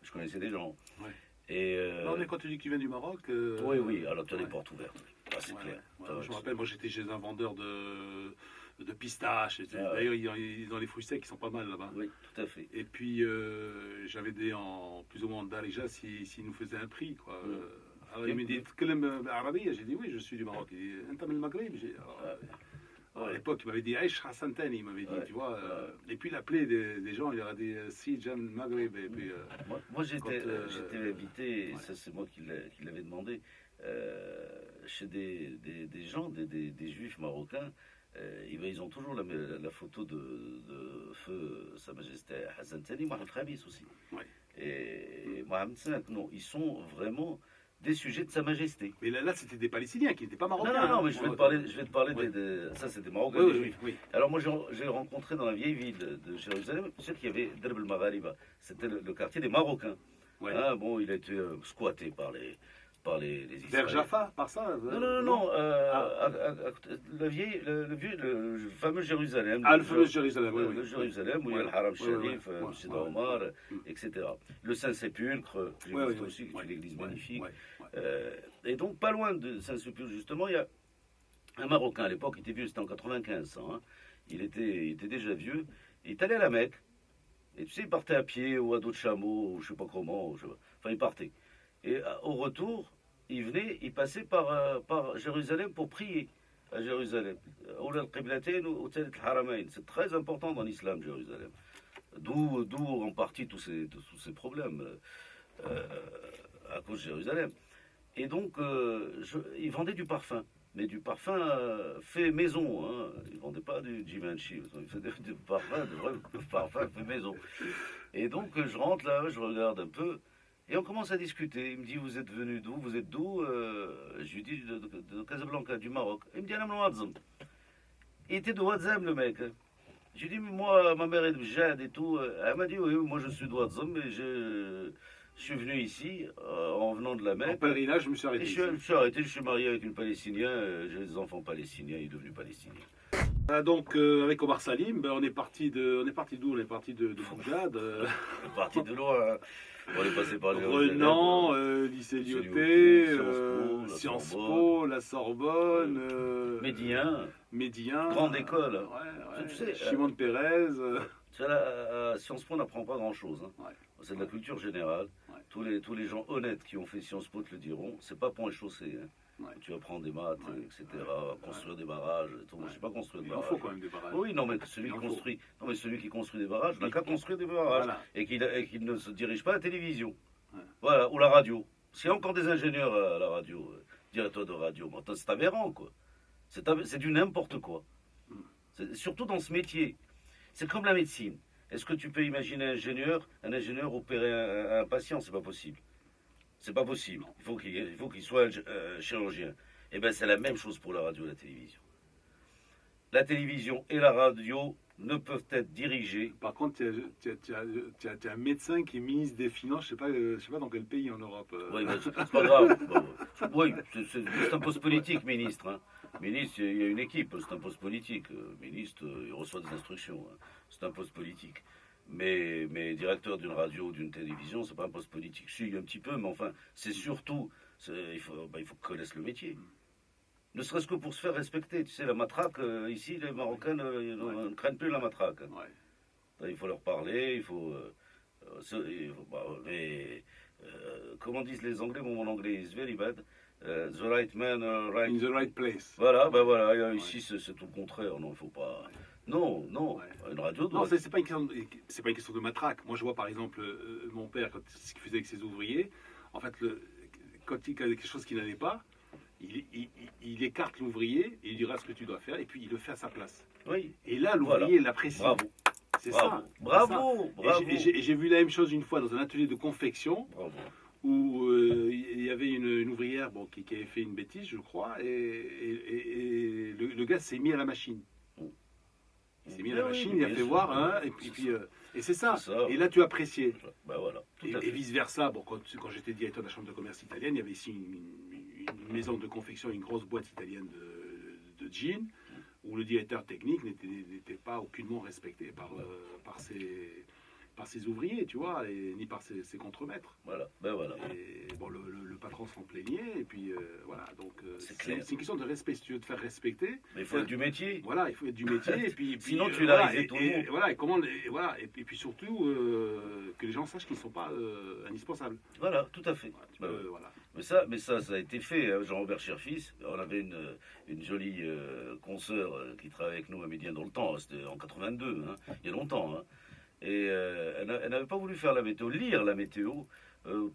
Je connaissais des gens. Ouais. Et non, mais quand tu dis que tu viens du Maroc... Oui, alors tu as les portes ouvertes. C'est clair. Je me rappelle, moi j'étais chez un vendeur de pistaches. D'ailleurs, ils ont les fruits secs qui sont pas mal là-bas. Oui, tout à fait. Et puis, j'avais des plus ou moins en Darija s'ils nous faisaient un prix, quoi. Alors il me dit, j'ai dit oui, je suis du Maroc. Il dit, Anta min Maghreb. À l'époque, il m'avait dit Aïch Hassanten, il m'avait dit, tu vois. Et puis il appelait des gens, il leur a dit Si, Jan Maghreb. Et puis, moi j'étais invité, et ça c'est moi qui l'avais demandé, chez des gens, des juifs marocains. Ils ont toujours la photo de feu Sa Majesté Hassan Thani, Mohamed Khabis aussi. Ouais. Et Mohamed V, non, ils sont vraiment des sujets de Sa Majesté. Mais là c'était des Palestiniens qui n'étaient pas marocains. Non, mais je vais te parler ça c'est des Marocains, des Juifs. Oui. Alors moi j'ai rencontré dans la vieille ville de Jérusalem, tu sais qu'il y avait Derb el-Maghariba, c'était le quartier des Marocains. Ouais. Hein, bon, il a été squatté par les Israéliens. Vers Jaffa, par ça Non. Le fameux Jérusalem. Ah, le fameux Jérusalem, oui. Le Jérusalem où il y a le Haram Sharif, Masjid Omar, etc. Le Saint-Sépulcre, aussi, qui est une église magnifique. Et donc, pas loin de Saint-Sépulcre, justement, il y a un Marocain. À l'époque, il était vieux, c'était en 95. Hein. Il était déjà vieux. Il est allé à la Mecque. Et tu sais, il partait à pied ou à dos de chameau, ou je ne sais pas comment. Enfin, il partait. Et au retour, il passait par Jérusalem pour prier à Jérusalem. C'est très important dans l'islam, Jérusalem. D'où en partie tous ces problèmes à cause de Jérusalem. Et donc, il vendait du parfum. Mais du parfum fait maison. Hein. Il ne vendait pas du Givenchy. Il faisait du parfum, de vrai parfum fait maison. Et donc, je rentre là, je regarde un peu. Et on commence à discuter. Il me dit, vous êtes venu d'où? Vous êtes d'où? Je lui dis, de Casablanca, du Maroc. Il me dit, Anam Ouadzem. Il était de Ouadzem, le mec. Je lui dis, moi, ma mère est de Jad et tout. Elle m'a dit, oui, moi je suis de Ouadzem, mais je suis venu ici, en venant de la Mecque. En pèlerinage, je me suis arrêté. Je suis arrêté, je suis marié avec une Palestinienne, j'ai des enfants palestiniens, il est devenu palestinien. Donc, avec Omar Salim, on est parti d'où? On est parti de Fougad. On est parti de loin. On est passé par Renan, lycée lycée Lyoté, Lyoté, Sciences Sorbonne. Po, la Sorbonne, Médien, Médien, grande école. ouais, Tu sais, Shimon Peres. à Sciences Po, on n'apprend pas grand-chose. Hein. Ouais. C'est de la culture générale. Ouais. Tous les gens honnêtes qui ont fait Sciences Po te le diront. C'est pas pont et chaussée. Hein. Ouais. Tu apprends des maths, etc. Construire des barrages. Et tout. Moi, je sais pas construire des Il en barrages. faut quand même des barrages. Oui, non, mais celui qui construit des barrages n'a qu'à construire des barrages. Voilà. Et qu'il ne se dirige pas à la télévision. Ouais. Voilà, ou la radio. S'il y a encore des ingénieurs à la radio, directeurs de radio, c'est aberrant, quoi. C'est du n'importe quoi. Surtout dans ce métier. C'est comme la médecine. Est-ce que tu peux imaginer un ingénieur opérer un patient? C'est pas possible. C'est pas possible. Il faut qu'il soit chirurgien. Et bien, c'est la même chose pour la radio et la télévision. La télévision et la radio ne peuvent être dirigées. Par contre, tu as un médecin qui est ministre des Finances, je sais pas dans quel pays en Europe. Oui, mais c'est pas grave. Oui, c'est un poste politique, ministre. Hein. Ministre, il y a une équipe, c'est un poste politique. Ministre, il reçoit des instructions. Hein. C'est un poste politique. Mais directeur d'une radio ou d'une télévision, c'est pas un poste politique. Si, un petit peu, mais enfin, c'est surtout, il faut connaître le métier. Ne serait-ce que pour se faire respecter. Tu sais, la matraque, ici, les Marocains ne craignent plus la matraque. Hein. Ouais. Il faut leur parler, comment disent les Anglais, mon anglais is very bad. The right man, right... In the right place. Voilà, ici c'est tout le contraire. Non, il faut pas... Non, une radio doit... Non, c'est pas une question de matraque. Moi, je vois par exemple mon père, ce qu'il faisait avec ses ouvriers. En fait, quand il y a quelque chose qu'il n'allait pas, il écarte l'ouvrier et il dira ce que tu dois faire, et puis il le fait à sa place. Oui. Et là, l'ouvrier l'apprécie. Bravo. C'est ça. Bravo. Et j'ai vu la même chose une fois dans un atelier de confection. Bravo. Où il y avait une ouvrière qui avait fait une bêtise, je crois, et le gars s'est mis à la machine. Il s'est mis à la machine, il a fait voir, hein, et c'est ça. Et là, tu appréciais. Ben voilà, et vice-versa, quand j'étais directeur de la chambre de commerce italienne, il y avait ici une maison de confection, une grosse boîte italienne de jeans, où le directeur technique n'était pas aucunement respecté par ses ouvriers, tu vois, ni par ses contremaîtres. Voilà, Et bon, le patron s'en plaignait, et puis voilà, donc c'est une question de respect. Si tu veux te faire respecter... Mais il faut être du métier. Voilà, il faut être du métier, et puis... Sinon, tu l'as risé tout le monde. Voilà, et puis surtout, que les gens sachent qu'ils ne sont pas indispensables. Voilà, tout à fait. Voilà. Mais ça a été fait. Hein. Jean-Robert Cherfis, on avait une jolie consoeur qui travaillait avec nous à Médien dans le temps, c'était en 82, hein, il y a longtemps, hein. Et elle n'avait pas voulu faire la météo, lire la météo,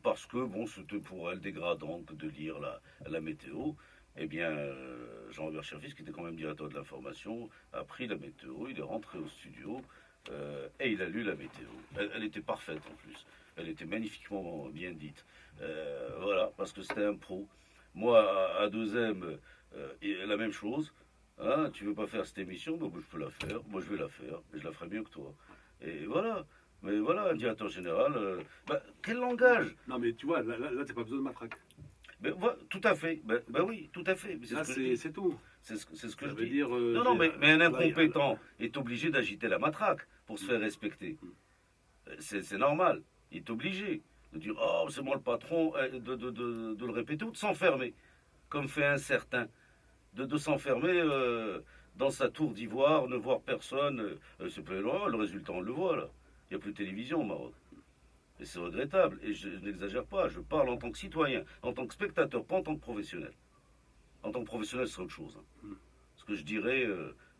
parce que bon, c'était pour elle dégradant de lire la météo. Eh bien, Jean-Robert Cherfis, qui était quand même directeur de l'information, a pris la météo, il est rentré au studio et il a lu la météo. Elle était parfaite en plus, elle était magnifiquement bien dite. Voilà, parce que c'était un pro. Moi, à 2M, la même chose. Hein, tu veux pas faire cette émission, donc je peux la faire, moi je vais la faire, et je la ferai mieux que toi. Et voilà. Mais voilà, un directeur général, quel langage? Non, mais tu vois, là t'as pas besoin de matraque. Ben, tout à fait. Ben oui, tout à fait. Là, c'est tout. C'est ce que Ça je veut dis. dire, Non, mais un incompétent est obligé d'agiter la matraque pour se faire respecter. C'est normal. Il est obligé de dire, oh, c'est moi le patron, de le répéter ou de s'enfermer, comme fait un certain. De s'enfermer dans sa tour d'ivoire, ne voir personne. C'est pas loin, le résultat, on le voit là. Il n'y a plus de télévision au Maroc. Et c'est regrettable. Et je n'exagère pas. Je parle en tant que citoyen, en tant que spectateur, pas en tant que professionnel. En tant que professionnel, c'est autre chose. Hein. Ce que je dirais,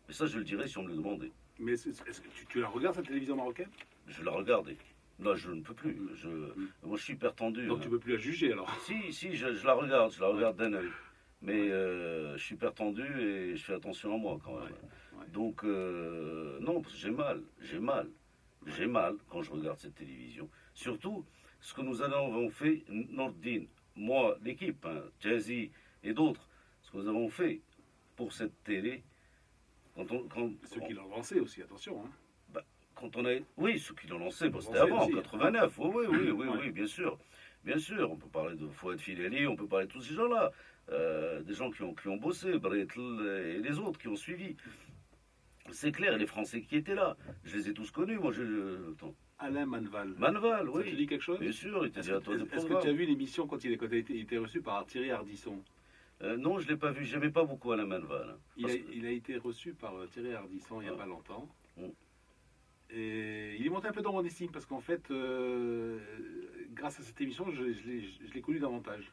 mais ça, je le dirais si on me le demandait. Mais est-ce que tu la regardes, cette télévision marocaine? Je la regardais. Là, je ne peux plus. Moi, je suis hyper tendu. Donc, tu ne peux plus la juger, alors? Si, je la regarde. Je la regarde d'un œil. Mais je suis hyper tendu et je fais attention à moi, quand même. Ouais. Donc, non, parce que j'ai mal quand je regarde cette télévision. Surtout, ce que nous avons fait, Nordine, moi, l'équipe, hein, Jazzy et d'autres, ce que nous avons fait pour cette télé, ceux qui l'ont lancé aussi, attention. Hein. Oui, ceux qui l'ont lancé, c'était avant, en 89, oui, bien sûr. Bien sûr, on peut parler de Fouad Fileli, on peut parler de tous ces gens-là, des gens qui ont bossé, Bretl et les autres qui ont suivi. C'est clair, les Français qui étaient là, je les ai tous connus, moi. Alain Manval. Manval, Ça te oui. dit quelque chose? Bien sûr, il était directeur de Est-ce que tu programme. as vu l'émission quand il était reçu par Thierry Ardisson? Non, je ne l'ai pas vu. J'aimais pas beaucoup Alain Manval. Hein, parce que- Il a été reçu par Thierry Ardisson il n'y a Ah. pas longtemps. Mm. Et il est monté un peu dans mon estime parce qu'en fait, grâce à cette émission, je l'ai connu davantage.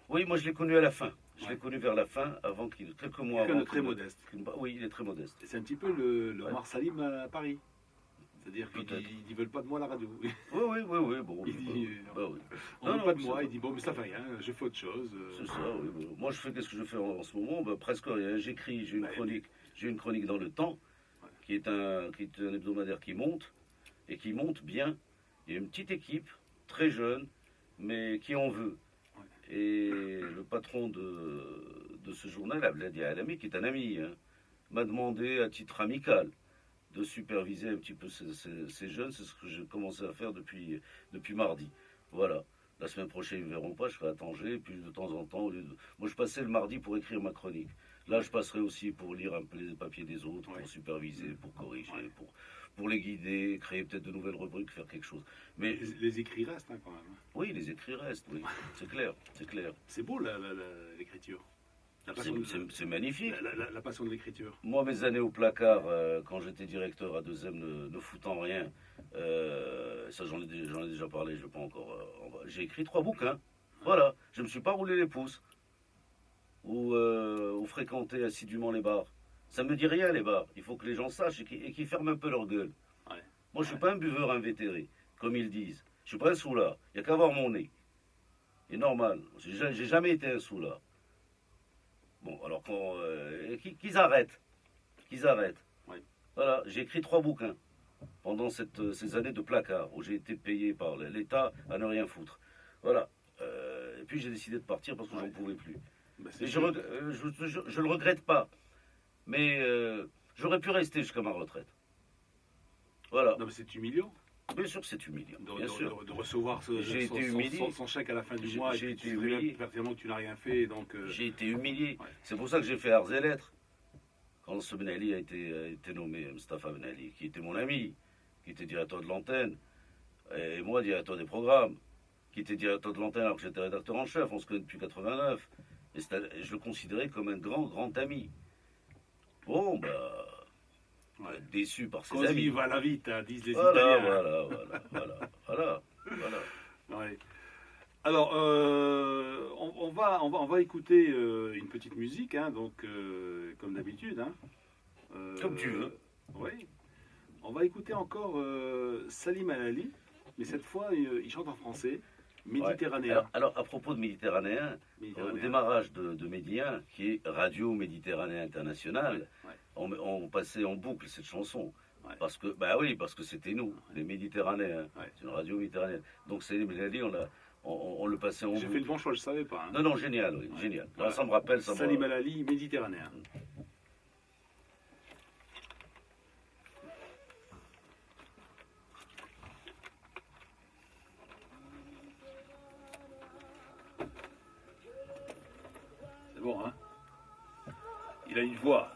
Oui, moi je l'ai connu à la fin. Je l'ai connu vers la fin, avant qu'il, quelques mois Quelqu'un avant. de très modeste. Oui, il est très modeste. Et c'est un petit peu le Ouais. Omar Salim à Paris. C'est-à-dire qu'ils Peut-être. ne veulent pas de moi à la radio. Oui, oui, oui, oui, bon. Il dit, bah oui. On ne Non, veut pas de c'est moi. vrai. Il dit bon, mais ça fait rien, je fais autre chose. C'est ça, oui. Bon. Moi je fais, qu'est-ce que je fais en ce moment? Presque rien. J'écris, j'ai une chronique dans Le Temps, qui est un hebdomadaire qui monte, et qui monte bien. Il y a une petite équipe, très jeune, mais qui en veut. Et le patron de ce journal, Abdelhadi Alami, qui est un ami, hein, m'a demandé à titre amical de superviser un petit peu ces jeunes. C'est ce que j'ai commencé à faire depuis mardi. Voilà. La semaine prochaine, ils ne verront pas, je serai à Tanger. Puis de temps en temps, moi je passais le mardi pour écrire ma chronique. Là, je passerai aussi pour lire un peu les papiers des autres, pour superviser, pour corriger, pour les guider, créer peut-être de nouvelles rubriques, faire quelque chose. Mais Les écrits restent quand même. oui, les écrits restent, oui. C'est clair, c'est clair. C'est beau l'écriture. C'est magnifique. La passion de l'écriture. Moi, mes années au placard, quand j'étais directeur à 2M, ne foutant rien, ça j'en ai déjà parlé, je ne vais pas encore. J'ai écrit 3 bouquins. Voilà, je ne me suis pas roulé les pouces. Ou fréquenter assidûment les bars. Ça ne me dit rien, les bars. Il faut que les gens sachent et qu'ils ferment un peu leur gueule. Ouais. Moi, je ne suis pas un buveur invétéré, comme ils disent. Je ne suis pas un soulard. Il n'y a qu'à voir mon nez. C'est normal. J'ai jamais été un soulard. Bon, alors qu'ils arrêtent. Qu'ils arrêtent. Ouais. Voilà, j'ai écrit 3 bouquins pendant ces années de placard où j'ai été payé par l'État à ne rien foutre. Voilà. Et puis j'ai décidé de partir parce que j'en pouvais plus. Bah, Et je le regrette pas. Mais j'aurais pu rester jusqu'à ma retraite. Voilà. Non, mais c'est humiliant Bien sûr, c'est humiliant. Bien sûr. de recevoir J'ai été humilié. son chèque à la fin du mois. J'ai Et été tu sais bien humilié. pertinemment que tu n'as rien fait. Donc, J'ai été humilié. Ouais. C'est pour ça que j'ai fait Arts et Lettres. Quand ce Ben Ali a été nommé, Mustapha Ben Ali, qui était mon ami, qui était directeur de l'antenne, et moi directeur des programmes, qui était directeur de l'antenne alors que j'étais rédacteur en chef, on se connaît depuis 89. Et je le considérais comme un grand ami. Bon, ouais. déçu par ses Così amis. va la vita, disent les Voilà, Italiens. voilà. Ouais. Alors, on va écouter une petite musique, hein, donc, comme d'habitude. Hein. Comme tu veux. Oui. On va écouter encore Salim Alali, mais cette fois, il chante en français, méditerranéen. Ouais. Alors, à propos de Méditerranéen, au démarrage de Médien, qui est Radio Méditerranée Internationale, Ouais. on passait en boucle cette chanson. Ouais. Parce que, parce que c'était nous, les Méditerranéens. Ouais. C'est une radio méditerranéenne. Donc, Salim Alali, on le passait en boucle. J'ai fait le bon choix, je ne savais pas. Hein. Non, génial, oui, Ouais. génial. Voilà. Là, ça me rappelle. Salim Alali, méditerranéen. C'est bon, hein? Il a une voix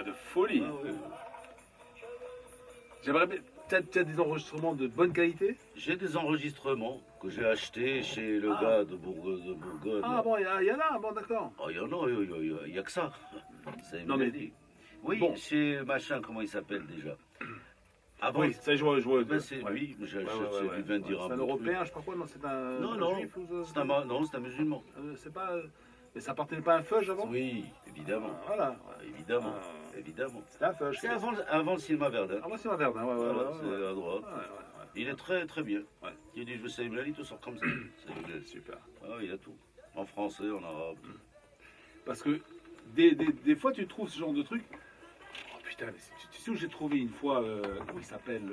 de folie. Ah, oui. J'aimerais bien. T'as des enregistrements de bonne qualité? J'ai des enregistrements que j'ai achetés chez le gars de Bourgogne. Ah bon, il y en a, bon d'accord. Oh, il y a que ça. Ça Non, mais- dit. Oui, Bon. chez machin, comment il s'appelle déjà? Ah bon, Oui, ça je vois. ben, c'est Ouais. lui, j'ai Ouais, acheté, ouais, ouais, il vient de ouais. dire C'est un bon européen, truc. je sais pas quoi, non, c'est un. Non, juif ou non, c'est un musulman. C'est pas. Mais ça appartenait pas à un feuge avant? Oui, évidemment. Ah, voilà. Évidemment, Ah. évidemment. C'était un feuge. C'est avant le cinéma Verdun. Ah, moi c'est un Verdun, ouais. Voilà, ouais, c'est ouais. à droite. Ouais. Il est très très bien. Ouais. Il dit je veux Salim Alali, tout sort comme ça. Super. Ah, il a tout. En français, en arabe. Parce que des fois tu trouves ce genre de truc. Oh putain, mais tu sais où j'ai trouvé une fois, comment il s'appelle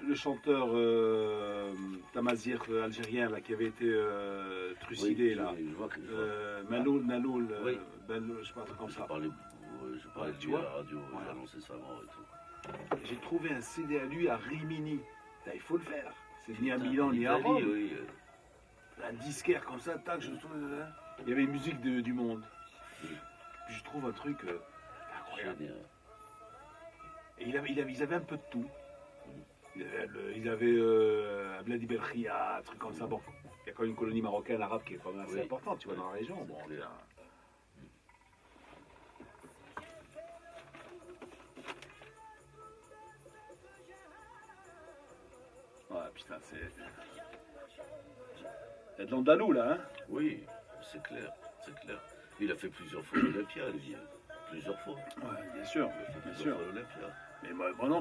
le chanteur Tamazir algérien là, qui avait été trucidé là. Je vois que Naloul, Oui. Belloul, je sais pas, un truc comme je ça. parlais Ouais, de tu lui à vois. la radio, Voilà. j'ai annoncé sa mort et tout. J'ai trouvé un CD à lui à Rimini. Putain, il faut le faire. C'est ni à Putain, Milan en ni à Italie, Rome. oui. Un disquaire comme ça, tac, je trouve. Il y avait une musique du monde. Oui. Puis je trouve un truc incroyable. Génial. Et ils avaient un peu de tout. Ils avaient Bladi Belkhia, un truc comme ça. Bon, il y a quand même une colonie marocaine arabe qui est quand même assez importante, tu vois, dans la région. Bon, ouais, putain, c'est. Il y a de l'andalou là, hein? Oui, c'est clair, c'est clair. Il a fait plusieurs fois l'Olympia, lui. Plusieurs fois. Ouais, bien sûr, Il a fait bien plusieurs sûr. fois l'Olympia. Mais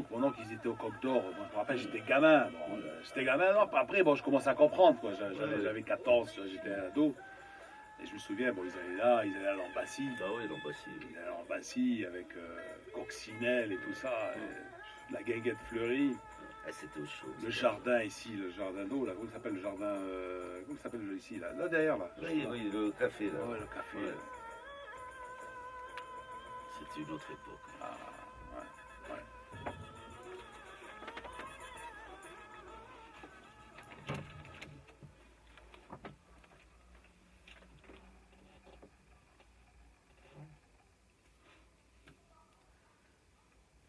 pendant qu'ils étaient au Coq d'Or, moi, je me rappelle, j'étais gamin. Bon, j'étais gamin, non, après, bon, je commence à comprendre, quoi. J'avais 14, j'étais ado. Et je me souviens, bon, ils allaient à l'Ambassie. Ah oui, l'Ambassie. Ils allaient à l'Ambassie avec Coccinelle et tout ça. Et la guinguette fleurie. Ah, c'était autre chose. Le jardin ici, le jardin d'eau, là, comment il s'appelle le jardin comment il s'appelle ici, là derrière, là. Oui, le café, là. Ouais, le café. Ouais. C'était une autre époque. Ah, ouais.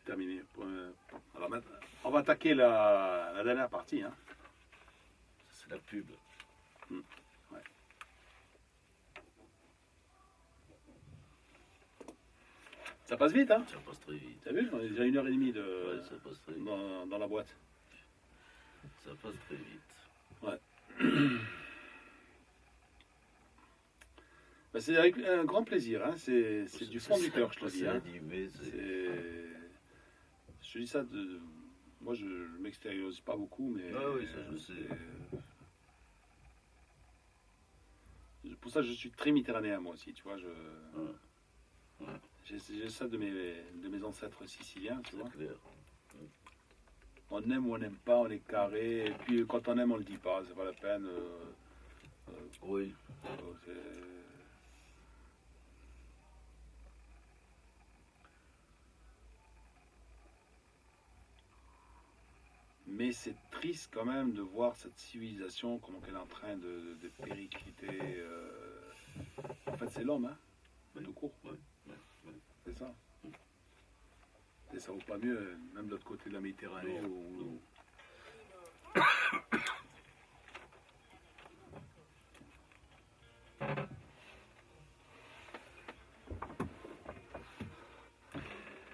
Terminé. Alors maintenant, on va attaquer la dernière partie. Hein. C'est la pub. Ouais. Ça passe vite, hein? Ça passe très vite. T'as vu? On est déjà 1h30 Ouais, ça passe très vite. dans la boîte. Ça passe très vite. Ouais. Bah, c'est avec un grand plaisir. Hein. C'est du fond du cœur, je te le dis. Hein. Je te dis ça de. Moi, je m'extériorise pas beaucoup, mais. Ah oui, ça je sais. Pour ça, je suis très méditerranéen, moi aussi, tu vois. Ouais. J'ai ça de mes ancêtres siciliens, tu vois. Clair. On aime ou on n'aime pas, on est carré. Et puis, quand on aime, on le dit pas, c'est pas la peine. Oui. Mais c'est triste quand même de voir cette civilisation, comment elle est en train de péricliter. En fait, c'est l'homme, hein, tout court. C'est ça. Et ça vaut pas mieux, même de l'autre côté de la Méditerranée. Non.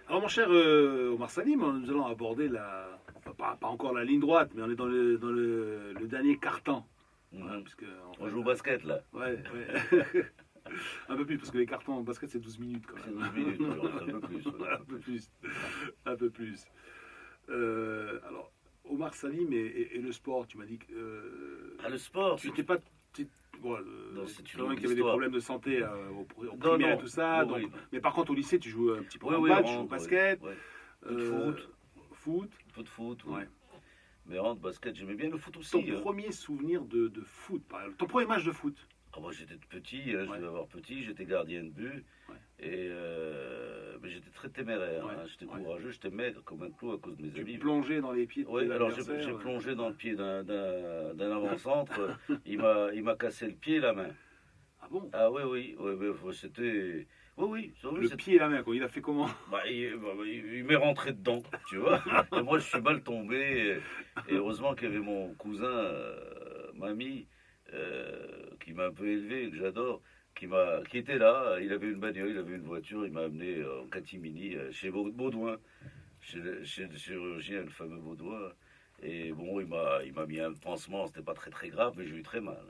Alors, mon cher Omar Salim, nous allons aborder pas encore la ligne droite, mais on est dans le dernier carton. Mhm. Parce que, en fait, On joue au basket, là. Ouais. Un peu plus, parce que les cartons en basket, c'est 12 minutes quand C'est même. 12 minutes, alors, un peu plus. Ouais. Un peu plus. Alors, Omar Salim et le sport, tu m'as dit que. Le sport, Tu n'étais pas. Bon, Non, c'est tu une sais longue qu'il y avait des histoire. problèmes de santé au Non, primaire et non. tout ça. Oui, Donc, oui. mais par contre, au lycée, tu joues un petit peu Oui, au oui, match, on au rentre, basket. ouais. Peu de foot. Foot. Un peu de foot, oui. Ouais. Mais en basket, j'aimais bien le foot aussi. Ton premier souvenir de foot, par exemple. Ton premier match de foot. Ah, moi, j'étais petit, hein, je Ouais. devais avoir petit, j'étais gardien de but. Ouais. Et mais j'étais très téméraire, Ouais. hein, j'étais Ouais. courageux, j'étais maigre comme un clou à cause de mes Tu amis. plongeais dans les pieds de Oui, tes alors adversaires. j'ai plongé dans le pied d'un avant-centre, il m'a cassé le pied et la main. Ah bon? Ah oui, c'était... Oui, Le pied et la main, quoi. Il a fait comment? il m'est rentré dedans, tu vois. Et moi, je suis mal tombé. Et heureusement qu'il y avait mon cousin, mamie, qui m'a un peu élevé, que j'adore, qui était là. Il avait une bagnole, il avait une voiture. Il m'a amené en catimini chez Baudouin, chez le chirurgien, le fameux Baudouin. Et bon, il m'a mis un pansement. C'était pas très très grave, mais j'ai eu très mal.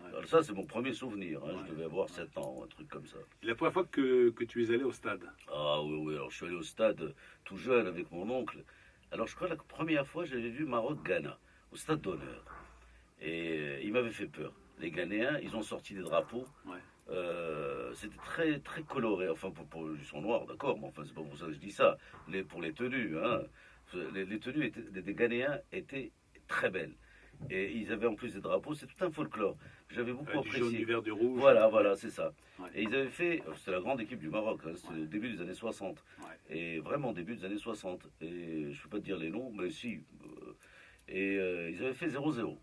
Alors ça, c'est mon premier souvenir. Hein. Je devais avoir 7 ans, un truc comme ça. Et la première fois que tu es allé au stade? Ah oui, alors je suis allé au stade tout jeune avec mon oncle. Alors je crois que la première fois, j'avais vu Maroc-Ghana, au stade d'honneur. Et il m'avait fait peur. Les Ghanéens, ils ont sorti des drapeaux. Ouais. C'était très, très coloré. Enfin, ils sont noirs, d'accord, mais enfin, c'est pas pour ça que je dis ça. Pour les tenues, hein. Les tenues des Ghanéens étaient très belles. Et ils avaient en plus des drapeaux, c'est tout un folklore. J'avais beaucoup Du apprécié. jaune, du vert, du rouge. Voilà, c'est ça. Ouais. Et ils avaient fait, c'était la grande équipe du Maroc, hein, c'était le début des années 60. Ouais. Et vraiment début des années 60. Et je ne peux pas te dire les noms, mais si. Ils avaient fait 0-0.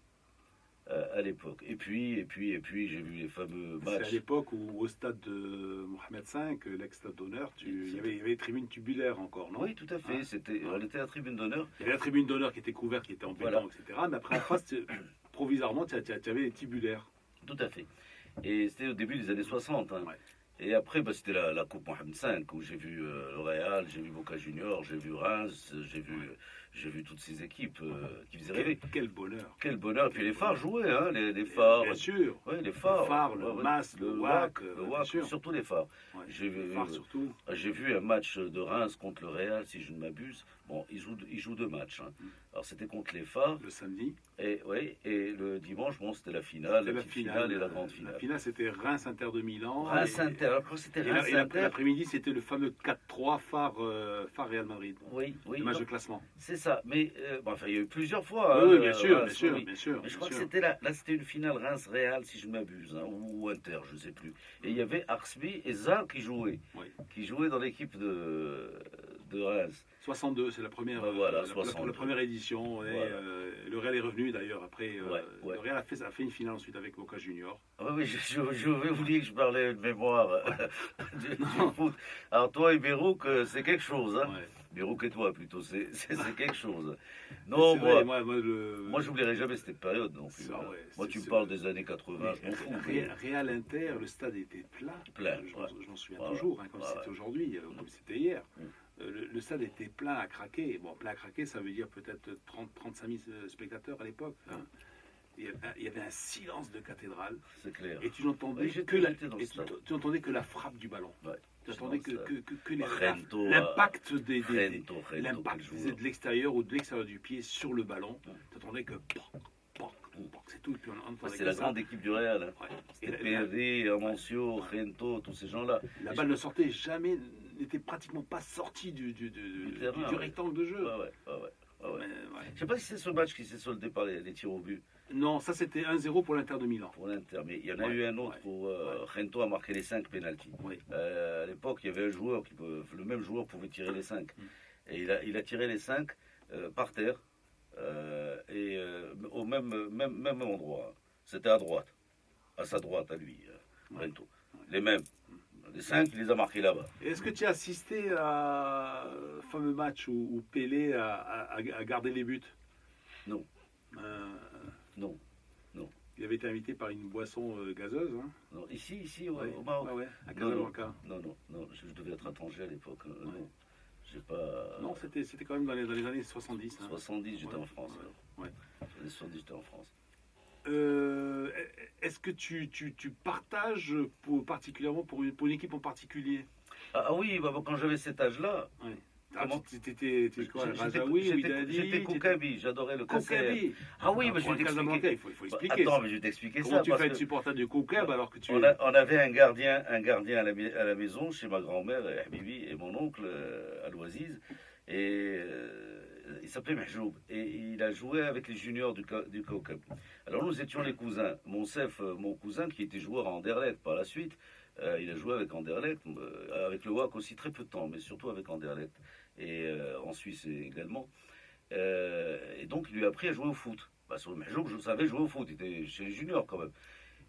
à l'époque. Et puis, j'ai vu les fameux C'est à matchs. l'époque où, au stade de Mohamed V, l'ex-stade d'honneur, il y avait les tribunes tubulaires encore, non? Oui, tout à fait. Hein. On était à la tribune d'honneur. Il y avait la tribune d'honneur qui était couverte, qui était en béton, Voilà, etc. Mais après, en face, provisoirement, tu avais les tubulaires. tout à fait. Et c'était au début des années 60, hein. Ouais. Et après, bah, c'était la Coupe Mohamed V, où j'ai vu le Real, j'ai vu Boca Juniors, j'ai vu Reims, j'ai vu toutes ces équipes qui faisaient rêver. Quel bonheur. Quel bonheur. Et puis les phares jouaient, hein, les Et phares. bien sûr. Oui, les phares. Le phare, le Ouais, ouais. mas, le WAC, Le bien WAC, sûr. surtout les phares. Ouais. J'ai Le vu, phare surtout. j'ai vu un match de Reims contre le Real, si je ne m'abuse. Bon, ils jouent deux matchs, hein. Alors c'était contre les phares. Le samedi. Et, oui, et le dimanche, bon, c'était la finale, C'était la la petite finale. finale et la grande La finale. finale, c'était Reims-Inter de Milan. Reims-Inter, après c'était Et Reims-Inter. l'après-midi, c'était le fameux 4-3 phare Real Madrid. Oui, oui, Le match non, de classement. c'est ça. Mais bon, enfin, il y a eu plusieurs fois. Oui, Hein, bien sûr, Reims, bien sûr, oui. bien sûr. Mais je bien crois que sûr. c'était là c'était une finale Reims-Real, si je ne m'abuse, hein, ou Inter, je ne sais plus. Et il y avait Arsby et Zal Oui. qui jouaient dans l'équipe de Reims. 62, c'est la première, Ben voilà, la 62. première édition. Et, Voilà. le Real est revenu d'ailleurs après. Ouais, ouais. Le Real a fait une finale ensuite avec Boca Junior. Ah oui, je vais vous dire que je parlais de mémoire du foot. Alors toi et Bérouk, c'est quelque chose, hein. Ouais. Bérouk et toi plutôt, c'est quelque chose. C'est Non, vrai, moi j'oublierai jamais cette période non plus. Ça, Hein. ouais, Moi c'est- tu c'est- me parles des années 80, je m'en fous. Real Inter, le stade était plein. Plein, Je m'en souviens Ouais, toujours, hein, comme ouais, c'était ouais. aujourd'hui, comme c'était hier. Mm. Le stade était plein à craquer. Bon, plein à craquer, ça veut dire peut-être 35 000 spectateurs à l'époque. Hein. Il y avait un silence de cathédrale. C'est clair. Et tu n'entendais Oui, que, j'étais dans le et stade. tu entendais que la frappe du ballon. Ouais, Tu j'étais entendais dans le stade. que Rento, l'impact Rento, l'impact quel joueur. de l'extérieur ou de l'extérieur du pied sur le ballon. Ouais. Tu entendais que c'est tout. Et puis on entendait C'est que la ça. grande équipe du Real. Hein. Ouais. Et C'était PRD, Amancio, Rento, tous ces gens-là. la balle ne sortait jamais, n'était pratiquement pas sortie du terrain, ouais. rectangle de jeu. Ouais. Mais, ouais. Je sais pas si c'est ce match qui s'est soldé par les tirs au but Non, ça c'était 1-0 pour l'Inter de Milan. pour l'Inter, mais il y en a Ouais, eu un autre ouais, où Rento a marqué les 5 pénaltys. Oui. À l'époque, il y avait un joueur le même joueur pouvait tirer les 5. Et il a tiré les 5 par terre et au même endroit. C'était à droite, à sa droite à lui, Rento. Les mêmes. Les 5, il les a marqués là-bas. Est-ce que tu as assisté à un fameux match où Pelé a gardé les buts? Non. Euh, Non. Il avait été invité par une boisson gazeuse. Hein. Non. Ici, Ouais. au Maroc. Ouais, à Non, Casablanca. non, je devais être à Tanger à l'époque. Ouais. Non, j'ai pas. Non, c'était quand même dans les années 70. Hein. 70, j'étais Ouais. en France. Ouais. Alors. Ouais. Les 70, j'étais en France. Est-ce que tu partages particulièrement pour une équipe en particulier? Ah oui, bah, quand j'avais cet âge-là, Ouais. Comment T'étais quoi, j'étais Razaoui, Ouidadi? j'étais Koukabi, j'adorais le KCM. Koukabi. Ah oui, mais je Pour vais le Casablanca, t'expliquer. il faut Bah, expliquer. attends, mais je vais t'expliquer Comment ça. tu parce fais être que supporter du Koukab alors que tu on avait un gardien à la maison chez ma grand-mère, Habibi, et mon oncle à Loisiz. Et il s'appelait Mahjoub. Et il a joué avec les juniors du Koukab. Alors nous étions les cousins. Mon cousin, qui était joueur à Anderlecht par la suite, il a joué avec Anderlecht, avec le WAC aussi très peu de temps, mais surtout avec Anderlecht. Et en Suisse également. Et donc il lui a appris à jouer au foot. Parce que Mahjoub, je savais jouer au foot, il était chez les juniors quand même.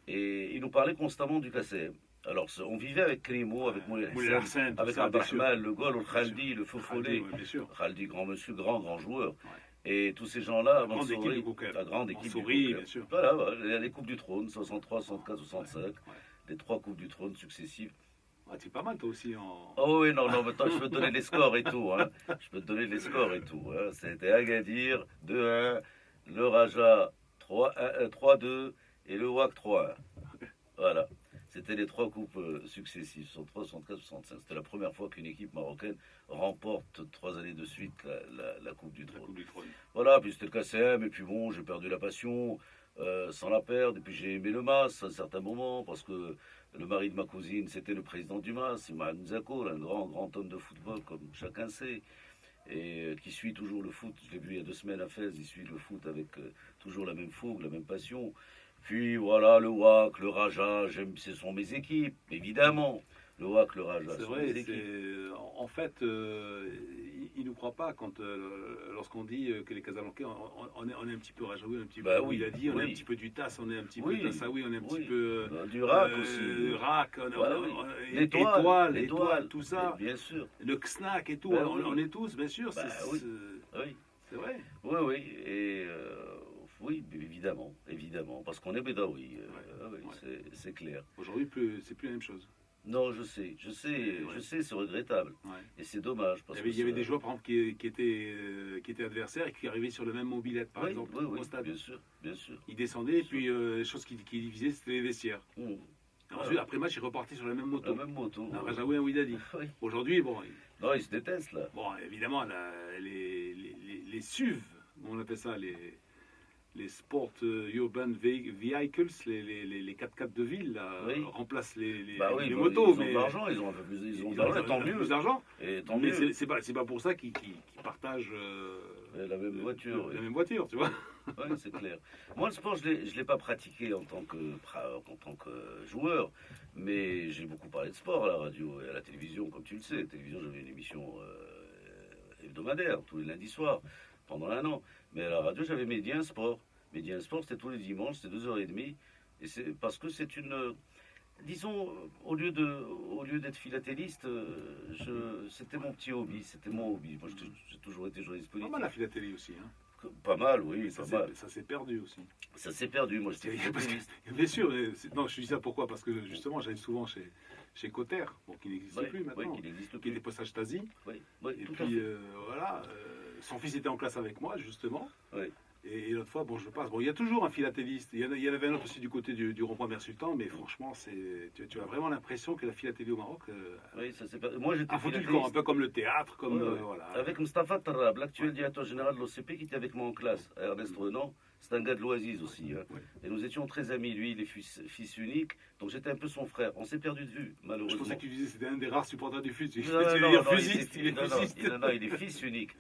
Et il nous parlait constamment du KCM. Alors on vivait avec Krimo, avec Moulay Hassan, avec Abdurrahman, le Gol, le Khaldi, le Fofolé. Khaldi, grand monsieur, grand joueur. Ouais. Et tous ces gens-là, La grande équipe du Souris, Koukab. bien sûr. Voilà, les Coupes du Trône, 63, 64, 65, Ouais. les 3 Coupes du Trône successives. Ah, t'es pas mal toi aussi en. Oh oui, non, mais attends, je peux te donner les scores et tout. Hein. Je peux te donner les scores et tout. Hein. C'était Agadir 2-1, le Raja 3-2 et le WAC 3-1. Voilà. C'était les 3 coupes successives, 63, 64, 65. C'était la première fois qu'une équipe marocaine remporte 3 années de suite la Coupe du Trône. Voilà, puis c'était le KCM, et puis bon, j'ai perdu la passion sans la perdre, et puis j'ai aimé le MAS à un certain moment, parce que le mari de ma cousine, c'était le président du MAS, c'est Mahmoud Nzakour, un grand homme de football, comme chacun sait, et qui suit toujours le foot. Je l'ai vu il y a 2 semaines à Fès, il suit le foot avec toujours la même fougue, la même passion. Puis voilà, le WAC, le Raja, ce sont mes équipes, évidemment. le WAC, le Raja. C'est sont vrai, des équipes. en fait, ils ne nous croient pas lorsqu'on dit que les Casablancais, on est un petit peu Rajaoui, un petit peu, Oui, il a dit, on est un oui, petit peu du TAS, on est un petit peu oui, Tassaoui, on est un petit oui. peu Du RAC aussi. RAC, Voilà, oui. étoile, tout ça, bien sûr. le XNAC et tout, Ben on oui. est tous, bien sûr, Oui, oui, c'est vrai. oui, oui, et oui, évidemment, évidemment, parce qu'on est bédaoui, oui, Ouais. c'est clair. Aujourd'hui, c'est plus la même chose. Non, je sais, Ouais. c'est regrettable, Ouais. et c'est dommage, parce Il y avait des joueurs, par exemple, qui étaient adversaires et qui arrivaient sur le même mobilette, par oui, exemple, oui, oui, au stade. bien sûr, bien sûr. Ils descendaient et puis les choses qui divisaient, c'était les vestiaires. Mmh. Ensuite, après match, ils repartaient sur la même moto. La même moto. Un Rajaoui, un Ouidadi. Oui. Aujourd'hui, bon, Non, ils se détestent, là. évidemment, les SUV, on appelle ça, les Sport Urban Vehicles, les 4x4 de ville, là, Oui. remplacent les Ils motos. ont de l'argent, ils ont un peu plus, ils ont de l'argent, tant mieux. Plus d'argent. Et tant Mais mieux. c'est pas pour ça qu'ils partagent La même voiture, oui. la même voiture, tu vois. Oui, c'est clair. Moi, le sport, je ne l'ai pas pratiqué en tant que joueur, mais j'ai beaucoup parlé de sport à la radio et à la télévision, comme tu le sais. À la télévision, j'avais une émission hebdomadaire, tous les lundis soirs, pendant 1 an. Mais à la radio, j'avais Média Sport. Média Sport, c'était tous les dimanches, c'était 2h30. Et c'est parce que c'est une... Disons, au lieu d'être philatéliste, c'était mon petit hobby, c'était mon hobby. Moi, j'ai toujours été journaliste Pas politique. mal la philatélie aussi. Hein. Pas mal, oui, Ça pas mal. s'est perdu aussi. Ça s'est perdu, moi j'étais Parce que- philatéliste. bien sûr, non, je dis ça pourquoi? Parce que justement, j'allais souvent chez Cotter, bon, qui n'existe Oui, plus oui, maintenant, qu'il n'existe qui était plus. Possage Stasi. Oui, oui, Et tout à puis fait. voilà, son fils était en classe avec moi, justement. Oui. Et l'autre fois, bon, je passe. Bon, il y a toujours un philatéliste. Il y en avait un autre aussi du côté du rond-point Mère-Sultan, mais franchement, tu as vraiment l'impression que la philatélie au Maroc Oui, ça s'est perdu. Moi j'étais a foutu le camp, un philatéliste. peu comme le théâtre, comme Oui, oui. voilà. Avec Mustafa Tarab, l'actuel directeur général de l'OCP qui était avec moi en classe. Ernest Renan, c'est un gars de l'Oasis aussi. Hein. Oui. Et nous étions très amis. Lui, il est fils unique, donc j'étais un peu son frère. On s'est perdu de vue, Je malheureusement. pensais que tu disais que c'était un des rares supporters du fut. Non, non, non, Fusiste, il est non, fusiste. non, il est fils unique.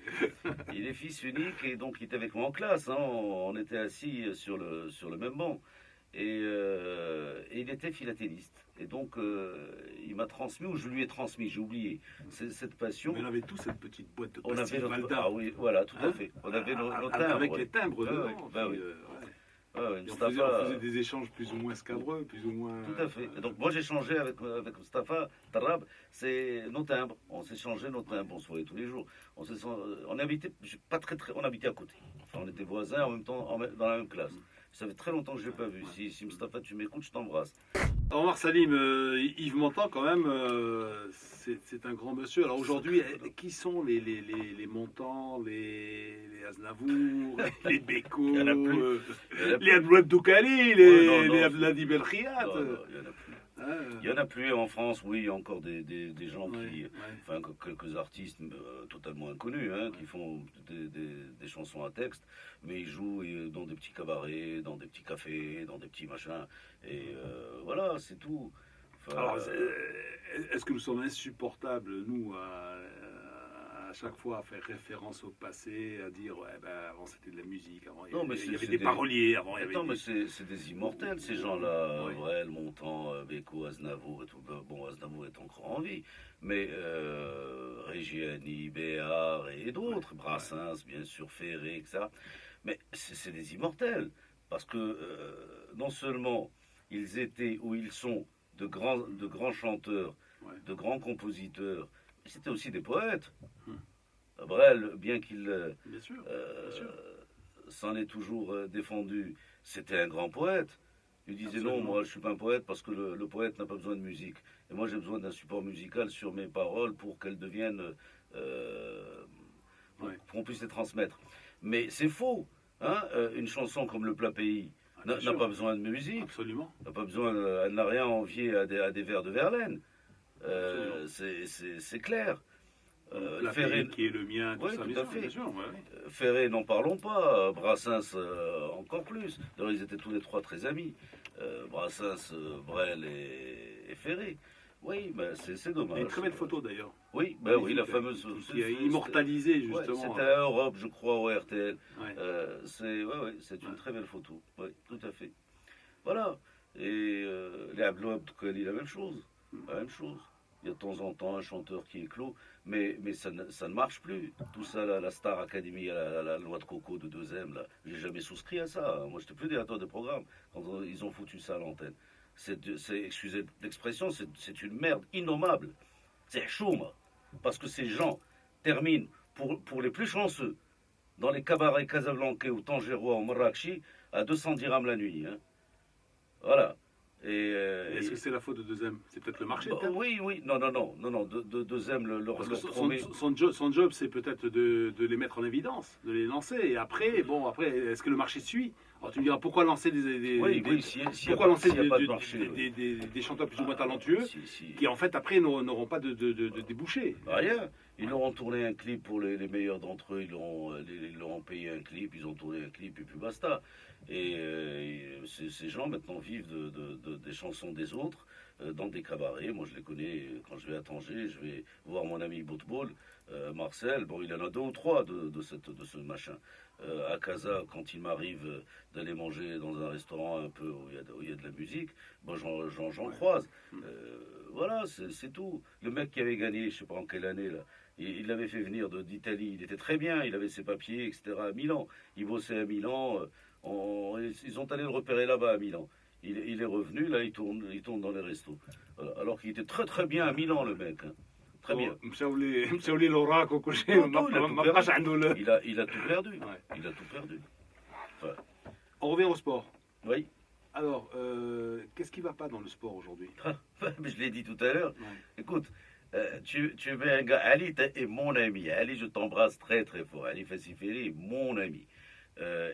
Il est fils unique et donc il était avec moi en classe. Hein. On était assis sur le même banc. Et il était philatéliste. Et donc il m'a transmis, ou je lui ai transmis, j'ai oublié, cette passion. Mais on avait tous cette petite boîte de On avait pastilles notre... Valda. Ah oui, voilà, tout à Hein? fait. On avait nos timbres. Avec les timbres Ah dedans. oui, bah puis, oui. ouais. Ah ouais, Et on Mustafa, faisait des échanges plus ou moins scabreux, plus ou moins. tout à fait. Et donc moi j'ai changé avec Mustafa Tarab, c'est nos timbres. On s'est changé nos timbres, on se voyait tous les jours. On habitait pas très, on habitait à côté. Enfin, on était voisins en même temps, dans la même classe. Ça fait très longtemps que je l'ai pas vu. Si Mustafa tu m'écoutes, je t'embrasse. Omar Salim, Yves Montand quand même, c'est un grand monsieur. Alors aujourd'hui, qui sont les Montand, les Aznavour, les Beko, Il y en a plus. les Abdouad Doukali, Ouais, non, non, les Abdelhadi Belkhiat? Non, non, il y en a plus. Il y en a plus en France, oui, il y a encore des gens qui, enfin quelques artistes totalement inconnus, hein, qui font des chansons à texte, mais ils jouent dans des petits cabarets, dans des petits cafés, dans des petits machins, et voilà, c'est tout. Enfin, Alors, est-ce que nous sommes insupportables, nous, à chaque fois à faire référence au passé, à dire ouais, ben, avant c'était de la musique, avant Non, mais il y avait c'est des des- paroliers, avant il y avait attends, des- mais c'est des immortels, ces gens-là. Oui. Brel, Montand, Beko, Aznavour et tout. Bon, Aznavour est encore en vie, mais Reggiani, Béard et d'autres, Brassens, bien sûr, Ferré, etc. Mais c'est des immortels, parce que non seulement ils étaient ou ils sont de grands chanteurs, Ouais. de grands compositeurs, mais c'était aussi des poètes. Hmm. Brel, bien qu'il Bien sûr, euh, bien sûr. s'en est toujours défendu, c'était un grand poète. Il disait Absolument. non, moi je suis pas un poète parce que le poète n'a pas besoin de musique. Et moi j'ai besoin d'un support musical sur mes paroles pour qu'elles deviennent, Ouais. pour qu'on puisse les transmettre. Mais c'est faux. Hein, une chanson comme Le Plat Pays Ah, bien n'a sûr. pas besoin de musique. Absolument. N'a pas besoin, elle n'a rien à envier à des vers de Verlaine. C'est clair. La Ferré, qui est le mien, tout Ouais, ça, tout bien à sûr, fait. bien sûr, ouais. Ferré, n'en parlons pas. Brassens, encore plus. D'ailleurs, ils étaient tous les trois très amis. Brassens, Brel et Ferré. Oui, ben, c'est Il y dommage. a une très belle photo d'ailleurs. Oui, ben oui, la fameuse. Qui a immortalisé Ouais, justement. c'était à Europe, je crois, au RTL. Ouais. C'est une très belle photo. Oui, tout à fait. Voilà. Et les Abdou Abdoukali, la même chose. La même chose. Il y a de temps en temps un chanteur qui éclot, mais ça ne marche plus. Tout ça, la Star Academy, la loi de Coco de 2M, là, j'ai jamais souscrit à ça, hein. Moi, je n'étais plus directeur de programme quand ils ont foutu ça à l'antenne. Excusez l'expression, c'est une merde innommable. C'est choum. Parce que ces gens terminent, pour les plus chanceux, dans les cabarets casablancais ou tangérois ou marrakchi, à 200 dirhams la nuit, hein. Voilà. Est-ce que c'est la faute de 2M? C'est peut-être le marché, peut-être? Oui, oui, non, 2M leur promet. Son job, c'est peut-être de les mettre en évidence, de les lancer. Et après, est-ce que le marché suit? Alors tu me diras, pourquoi lancer pourquoi lancer des chanteurs plus ou moins talentueux qui, en fait, après, n'auront pas de débouchés? Rien. Ils leur ont tourné un clip pour les meilleurs d'entre eux, ils leur ont payé un clip, ils ont tourné un clip et puis basta. Et ces gens maintenant vivent des chansons des autres dans des cabarets. Moi je les connais quand je vais à Tanger, je vais voir mon ami Boutbol, Marcel. Bon, il en a 2 ou 3 de ce machin. À Casa, quand il m'arrive d'aller manger dans un restaurant un peu où il y a de la musique, bon, j'en croise. Voilà, c'est tout. Le mec qui avait gagné, je sais pas en quelle année là, il l'avait fait venir d'Italie. Il était très bien, il avait ses papiers, etc. à Milan. Il bossait à Milan. Ils ont allé le repérer là-bas à Milan. Il est revenu, là, il tourne dans les restos. Voilà. Alors qu'il était très très bien à Milan, le mec. Hein. Très bien. Il a tout perdu. Ouais. Il a tout perdu. Enfin. On revient au sport. Oui. Alors, qu'est-ce qui ne va pas dans le sport aujourd'hui? Je l'ai dit tout à l'heure. Ouais. Écoute, tu mets un gars, Ali est mon ami. Ali, je t'embrasse très très fort. Ali Fassiferi est mon ami.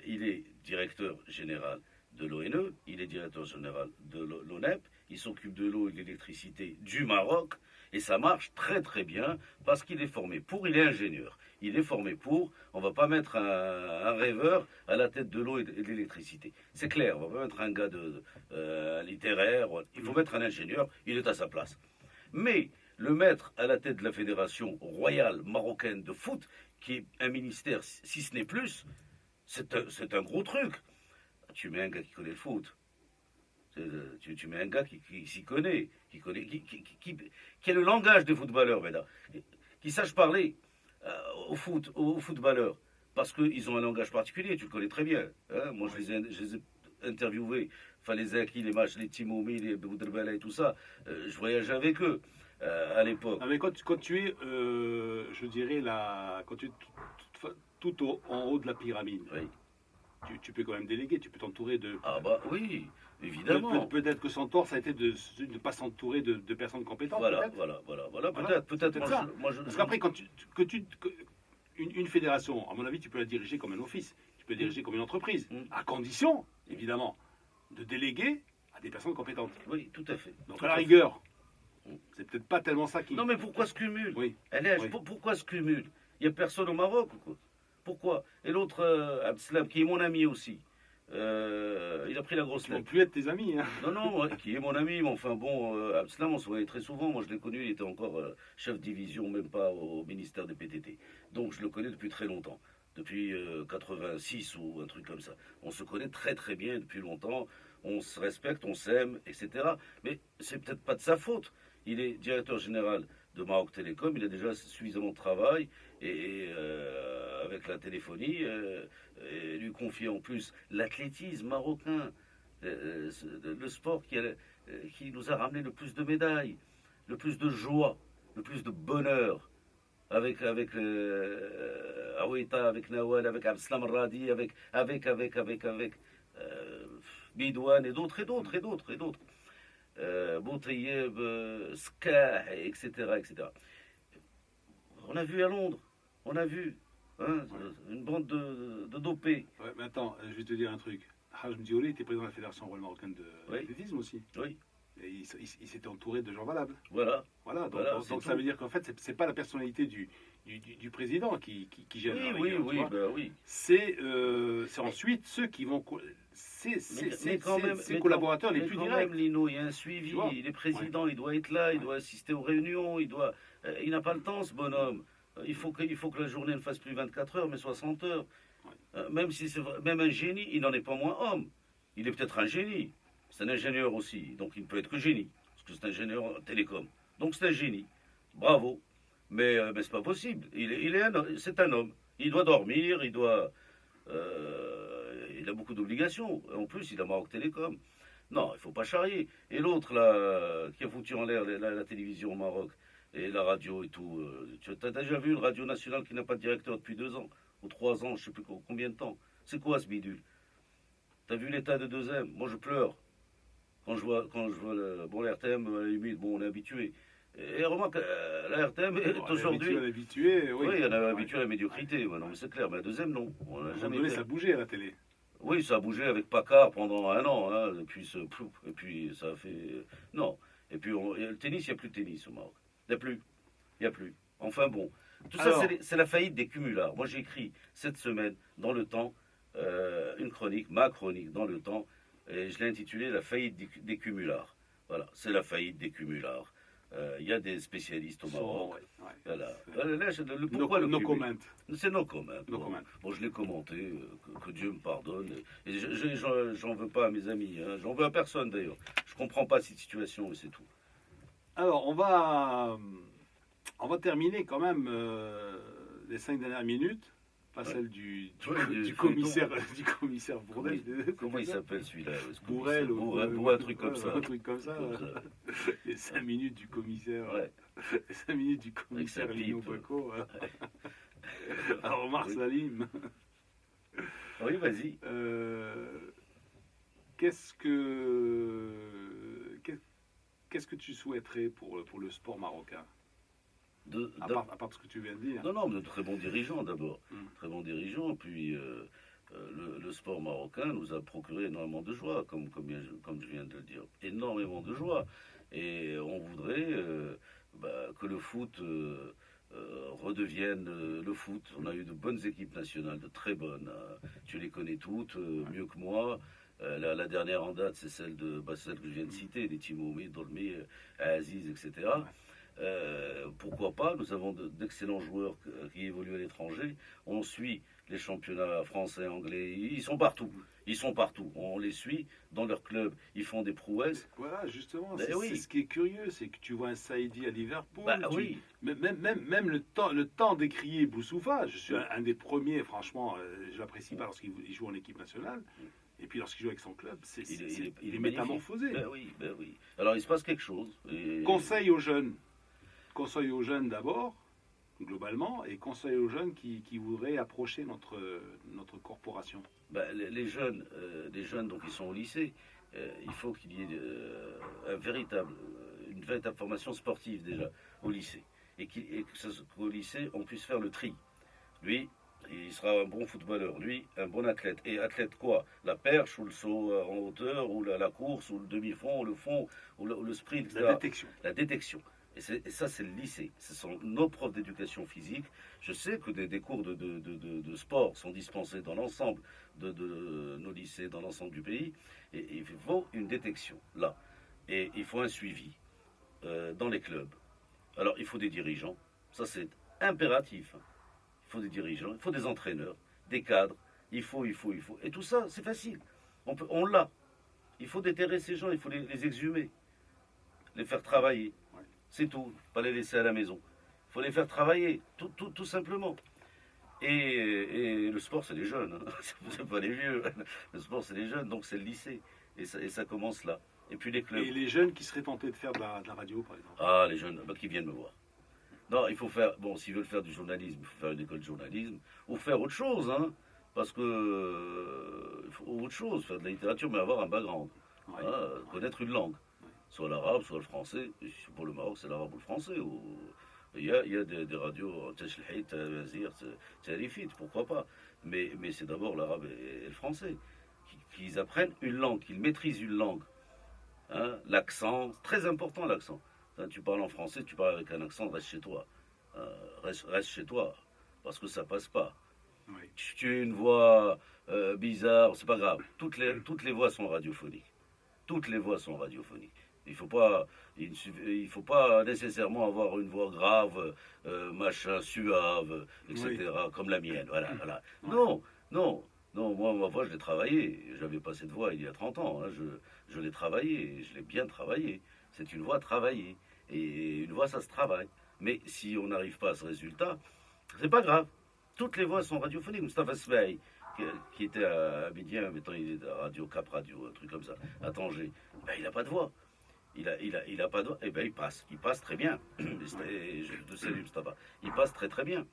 Il est directeur général de l'ONE, il est directeur général de l'ONEP, il s'occupe de l'eau et de l'électricité du Maroc, et ça marche très très bien parce qu'il est formé pour, il est ingénieur, il est formé pour, on va pas mettre un rêveur à la tête de l'eau et de l'électricité. C'est clair, on va pas mettre un gars littéraire, il faut mettre un ingénieur, il est à sa place. Mais le mettre à la tête de la Fédération royale marocaine de foot, qui est un ministère, si ce n'est plus, c'est un gros truc. Tu mets un gars qui connaît le foot. Tu mets un gars qui s'y connaît, qui a le langage des footballeurs, Veda, qui sache parler aux footballeurs, parce qu'ils ont un langage particulier, tu le connais très bien. Hein. Moi, je les ai interviewés, enfin les Zaki, les Mach, les Timoumi, les Boudrbala et tout ça. Je voyageais avec eux à l'époque. Mais quand tu es, je dirais, quand tu es tout en haut de la pyramide, oui. Tu peux quand même déléguer, tu peux t'entourer de... Ah bah oui, évidemment. Peut-être que son tort, ça a été de ne pas s'entourer de personnes compétentes. Voilà, peut-être ça. Parce qu'après, une fédération, à mon avis, tu peux la diriger comme un office, tu peux la diriger comme une entreprise, à condition, évidemment, de déléguer à des personnes compétentes. Oui, tout à fait. Donc à la rigueur, c'est peut-être pas tellement ça qui... Non mais pourquoi se cumule? Oui. Pourquoi se cumule? Il n'y a personne au Maroc ou quoi? Pourquoi? Et l'autre, Abdeslam, qui est mon ami aussi, il a pris la grosse lettre. Ils ne vont plus être tes amis. Hein. Non, qui est mon ami, mais enfin bon, Abdeslam, on se voyait très souvent. Moi, je l'ai connu, il était encore chef de division, même pas au ministère des PTT. Donc, je le connais depuis très longtemps. Depuis 86 ou un truc comme ça. On se connaît très très bien depuis longtemps. On se respecte, on s'aime, etc. Mais c'est peut-être pas de sa faute. Il est directeur général de Maroc Télécom, il a déjà suffisamment de travail et avec la téléphonie, et lui confier en plus l'athlétisme marocain, le sport qui nous a ramené le plus de médailles, le plus de joie, le plus de bonheur, avec Aouita, avec Nawal, avec Abdeslam Radi, avec Bidouane et d'autres. Boutayeb, Skah, etc. On a vu à Londres, une bande de dopés. Ouais, mais attends, je vais te dire un truc. Haj Mdiouli était président de la Fédération royale marocaine d'athlétisme aussi. Oui. Et il s'était entouré de gens valables. Voilà. Donc ça veut dire qu'en fait, c'est pas la personnalité du président qui gère la rigueur. Oui. C'est ensuite ceux qui vont... Ses collaborateurs les plus directs. Même, Lino, il y a un suivi. Il est président, il doit être là, il doit assister aux réunions, il n'a pas le temps, ce bonhomme. Il faut que la journée ne fasse plus 24 heures, mais 60 heures. Même un génie, il n'en est pas moins homme. Il est peut-être un génie. C'est un ingénieur aussi, donc il ne peut être que génie, parce que c'est un ingénieur télécom. Donc c'est un génie. Bravo. Mais c'est pas possible. C'est un homme. Il doit dormir, il a beaucoup d'obligations. En plus, il a Maroc Télécom. Non, il faut pas charrier. Et l'autre, là, qui a foutu en l'air la télévision au Maroc, et la radio et tout. Tu as déjà vu une radio nationale qui n'a pas de directeur depuis 2 ans, ou 3 ans, je sais plus combien de temps. C'est quoi ce bidule? T'as vu l'état de 2M? Moi, je pleure. Quand je vois bon, la RTM, à la limite, bon, on est habitué. Et remarque, la RTM est Bon, aujourd'hui. l'habitué, oui. Oui, il y en a Ouais. habitué à la médiocrité. Ouais, non, mais c'est clair. Mais la deuxième, non. On À un n'a moment jamais donné, été. ça bougeait à la télé. Oui, ça a bougé avec Paccard pendant 1 an. Hein, et puis ça a fait. Non. Et puis le tennis, il n'y a plus de tennis au Maroc. Il n'y a plus. Il n'y a plus. Enfin bon. Tout Alors, ça, c'est la faillite des cumulards. Moi, j'ai écrit cette semaine, dans le temps, une chronique, ma chronique, dans le temps, et je l'ai intitulée La faillite des cumulards. Voilà, c'est la faillite des cumulards. Il y a des spécialistes au Maroc. ouais. Voilà. Pourquoi Pourquoi no le comment. C'est no comment. No Bon, comment. bon, je l'ai commenté, que Dieu me pardonne. Et j'en veux pas à mes amis, hein. J'en veux à personne d'ailleurs. Je comprends pas cette situation et c'est tout. Alors, on va terminer quand même les 5 dernières minutes, pas Ouais. celle du Du commissaire Bourdel. Comment il s'appelle celui-là? Bourrel Ou un truc comme ça. Un truc comme ça. Comme ça. Les 5 minutes du commissaire. Ouais. Les 5 minutes du commissaire Avec sa Lino pipe. Baco. Alors, Omar Oui. Salim, Oui, vas-y. qu'est-ce que tu souhaiterais pour le sport marocain, à part ce que tu viens de dire? Non, non, mais de très bons dirigeants d'abord. Mm. Très bons dirigeants. Puis le sport marocain nous a procuré énormément de joie, comme je viens de le dire. Énormément de joie. Et on voudrait que le foot redevienne le foot. On a eu de bonnes équipes nationales, de très bonnes. Tu les connais toutes, mieux que moi. La dernière en date, c'est celle que je viens de citer, des Timoumi, Dolmi, Aziz, etc. Pourquoi pas? Nous avons d'excellents joueurs qui évoluent à l'étranger. On suit les championnats français, anglais. Ils sont partout. Ils sont partout. On les suit dans leur club. Ils font des prouesses. Voilà, justement, Ben oui. c'est ce qui est curieux, c'est que tu vois un Saïdi à Liverpool. Bah oui. Même le temps d'écrier Boussoufa, je suis un des premiers, franchement, je l'apprécie pas lorsqu'il joue en équipe nationale. Et puis lorsqu'il joue avec son club, il est magnifique. métamorphosé. Ben oui. Alors il se passe quelque chose. Conseil aux jeunes d'abord, globalement, et conseil aux jeunes qui voudraient approcher notre corporation. Ben, les jeunes, donc ils sont au lycée. Il faut qu'il y ait une véritable formation sportive déjà au lycée. Et qu'au lycée, on puisse faire le tri. Lui, il sera un bon footballeur. Lui, un bon athlète. Et athlète quoi? La perche, ou le saut en hauteur, ou la course, ou le demi-fond, ou le fond, ou le sprint, etc. La détection. La détection. Et ça, c'est le lycée. Ce sont nos profs d'éducation physique. Je sais que des cours de sport sont dispensés dans l'ensemble de nos lycées, dans l'ensemble du pays. Et il faut une détection, là. Et il faut un suivi dans les clubs. Alors, il faut des dirigeants. Ça, c'est impératif. Il faut des dirigeants, il faut des entraîneurs, des cadres. Il faut. Et tout ça, c'est facile. On l'a. Il faut déterrer ces gens, il faut les exhumer, les faire travailler. Ouais. C'est tout. Pas les laisser à la maison. Il faut les faire travailler, tout simplement. Et le sport, c'est les jeunes. Hein. C'est pas les vieux. Le sport, c'est les jeunes, donc c'est le lycée. Et ça commence là. Et puis les clubs. Et les jeunes qui seraient tentés de faire de la radio, par exemple. Ah, les jeunes, qui viennent me voir. Non, il faut faire. Bon, s'ils veulent faire du journalisme, il faut faire une école de journalisme. Ou faire autre chose, hein. Parce que. Il faut autre chose, faire de la littérature, mais avoir un background. Ouais. Connaître une langue. Soit l'arabe, soit le français. Et pour le Maroc, c'est l'arabe ou le français. Il y a des radios, Tachlhit, Wazir, Tarifit, pourquoi pas. Mais c'est d'abord l'arabe et le français. Qu'ils apprennent une langue, qu'ils maîtrisent une langue. Hein, l'accent, très important l'accent. Hein, tu parles en français, tu parles avec un accent, reste chez toi. Reste chez toi, parce que ça passe pas. Oui. Tu as une voix bizarre, c'est pas grave. Toutes les voix sont radiophoniques. Toutes les voix sont radiophoniques. Il faut pas nécessairement avoir une voix grave, machin, suave, etc., comme la mienne. Voilà. Ouais. Non. Moi, ma voix, je l'ai travaillée. J'avais pas cette voix il y a 30 ans. Hein. Je l'ai travaillée, je l'ai bien travaillée. C'est une voix travaillée. Et une voix, ça se travaille. Mais si on n'arrive pas à ce résultat, c'est pas grave. Toutes les voix sont radiophoniques. Mustafa Smaï, qui était à Abidjan, mettons, il est à Radio Cap Radio, un truc comme ça, à Tanger, ben, il n'a pas de voix. Il a pas de voix. Et ben il passe très bien. Je te salue, Mustafa. Il passe très très bien.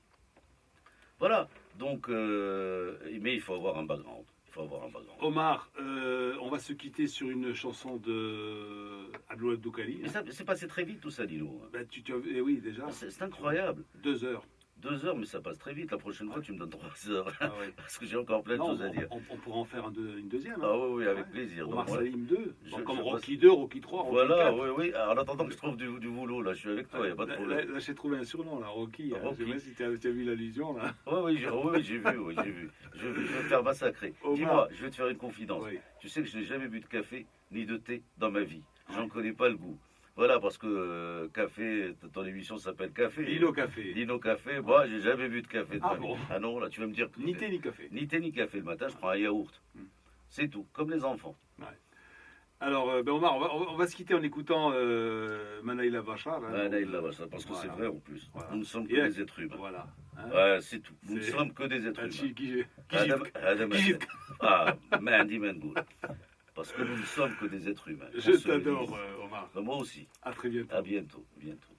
Voilà. Donc, mais il faut avoir un background. Il faut avoir un background. Omar, on va se quitter sur une chanson de Abdou Abdoukali. Mais ça, c'est passé très vite tout ça, Lilo. Ben, eh oui, déjà. C'est incroyable. 2 heures. 2 heures, mais ça passe très vite. La prochaine fois, tu me donnes 3 heures. Ah ouais. Parce que j'ai encore plein de Non, choses à dire. on pourra en faire une deuxième. Ah oui, oui, avec plaisir. Omar Donc, Salim 2. Je- Comme je Rocky 2, Rocky 3, Rocky voilà, 4. oui, oui. Alors, en attendant que je trouve du boulot, là, je suis avec toi, il n'y a pas de problème. Là, j'ai trouvé un surnom, là, Rocky. Rocky. Je sais pas si tu as vu l'allusion, là. Oui, oui, j'ai vu, oui, j'ai vu. Je vais me faire massacrer. Omar. Dis-moi, je vais te faire une confidence. Oui. Tu sais que je n'ai jamais bu de café ni de thé dans ma vie. J'en connais pas le goût. Voilà, parce que café, ton émission s'appelle Café. Lino Café. Lino Café, moi, j'ai jamais bu de café de Ah ma vie. bon. Ah non, là, tu vas me dire que Ni thé ni café. ni thé ni café. Le matin, je prends un yaourt. C'est tout, comme les enfants. Alors, ben Omar, on va se quitter en écoutant Manaïla Bachar. Hein, Ah, là, il l'a, ça, parce que c'est voilà. vrai en plus. Voilà. Nous ne sommes que Et- des êtres humains. Voilà. Hein. Ouais, c'est tout. Nous ne C'est- sommes que des êtres humains. Qui j'ai- Ah, Mandy Mangoul. Parce que nous ne sommes que des êtres humains. Je On se le t'adore, dise. Omar. Moi aussi. À très bientôt. À bientôt. Bientôt.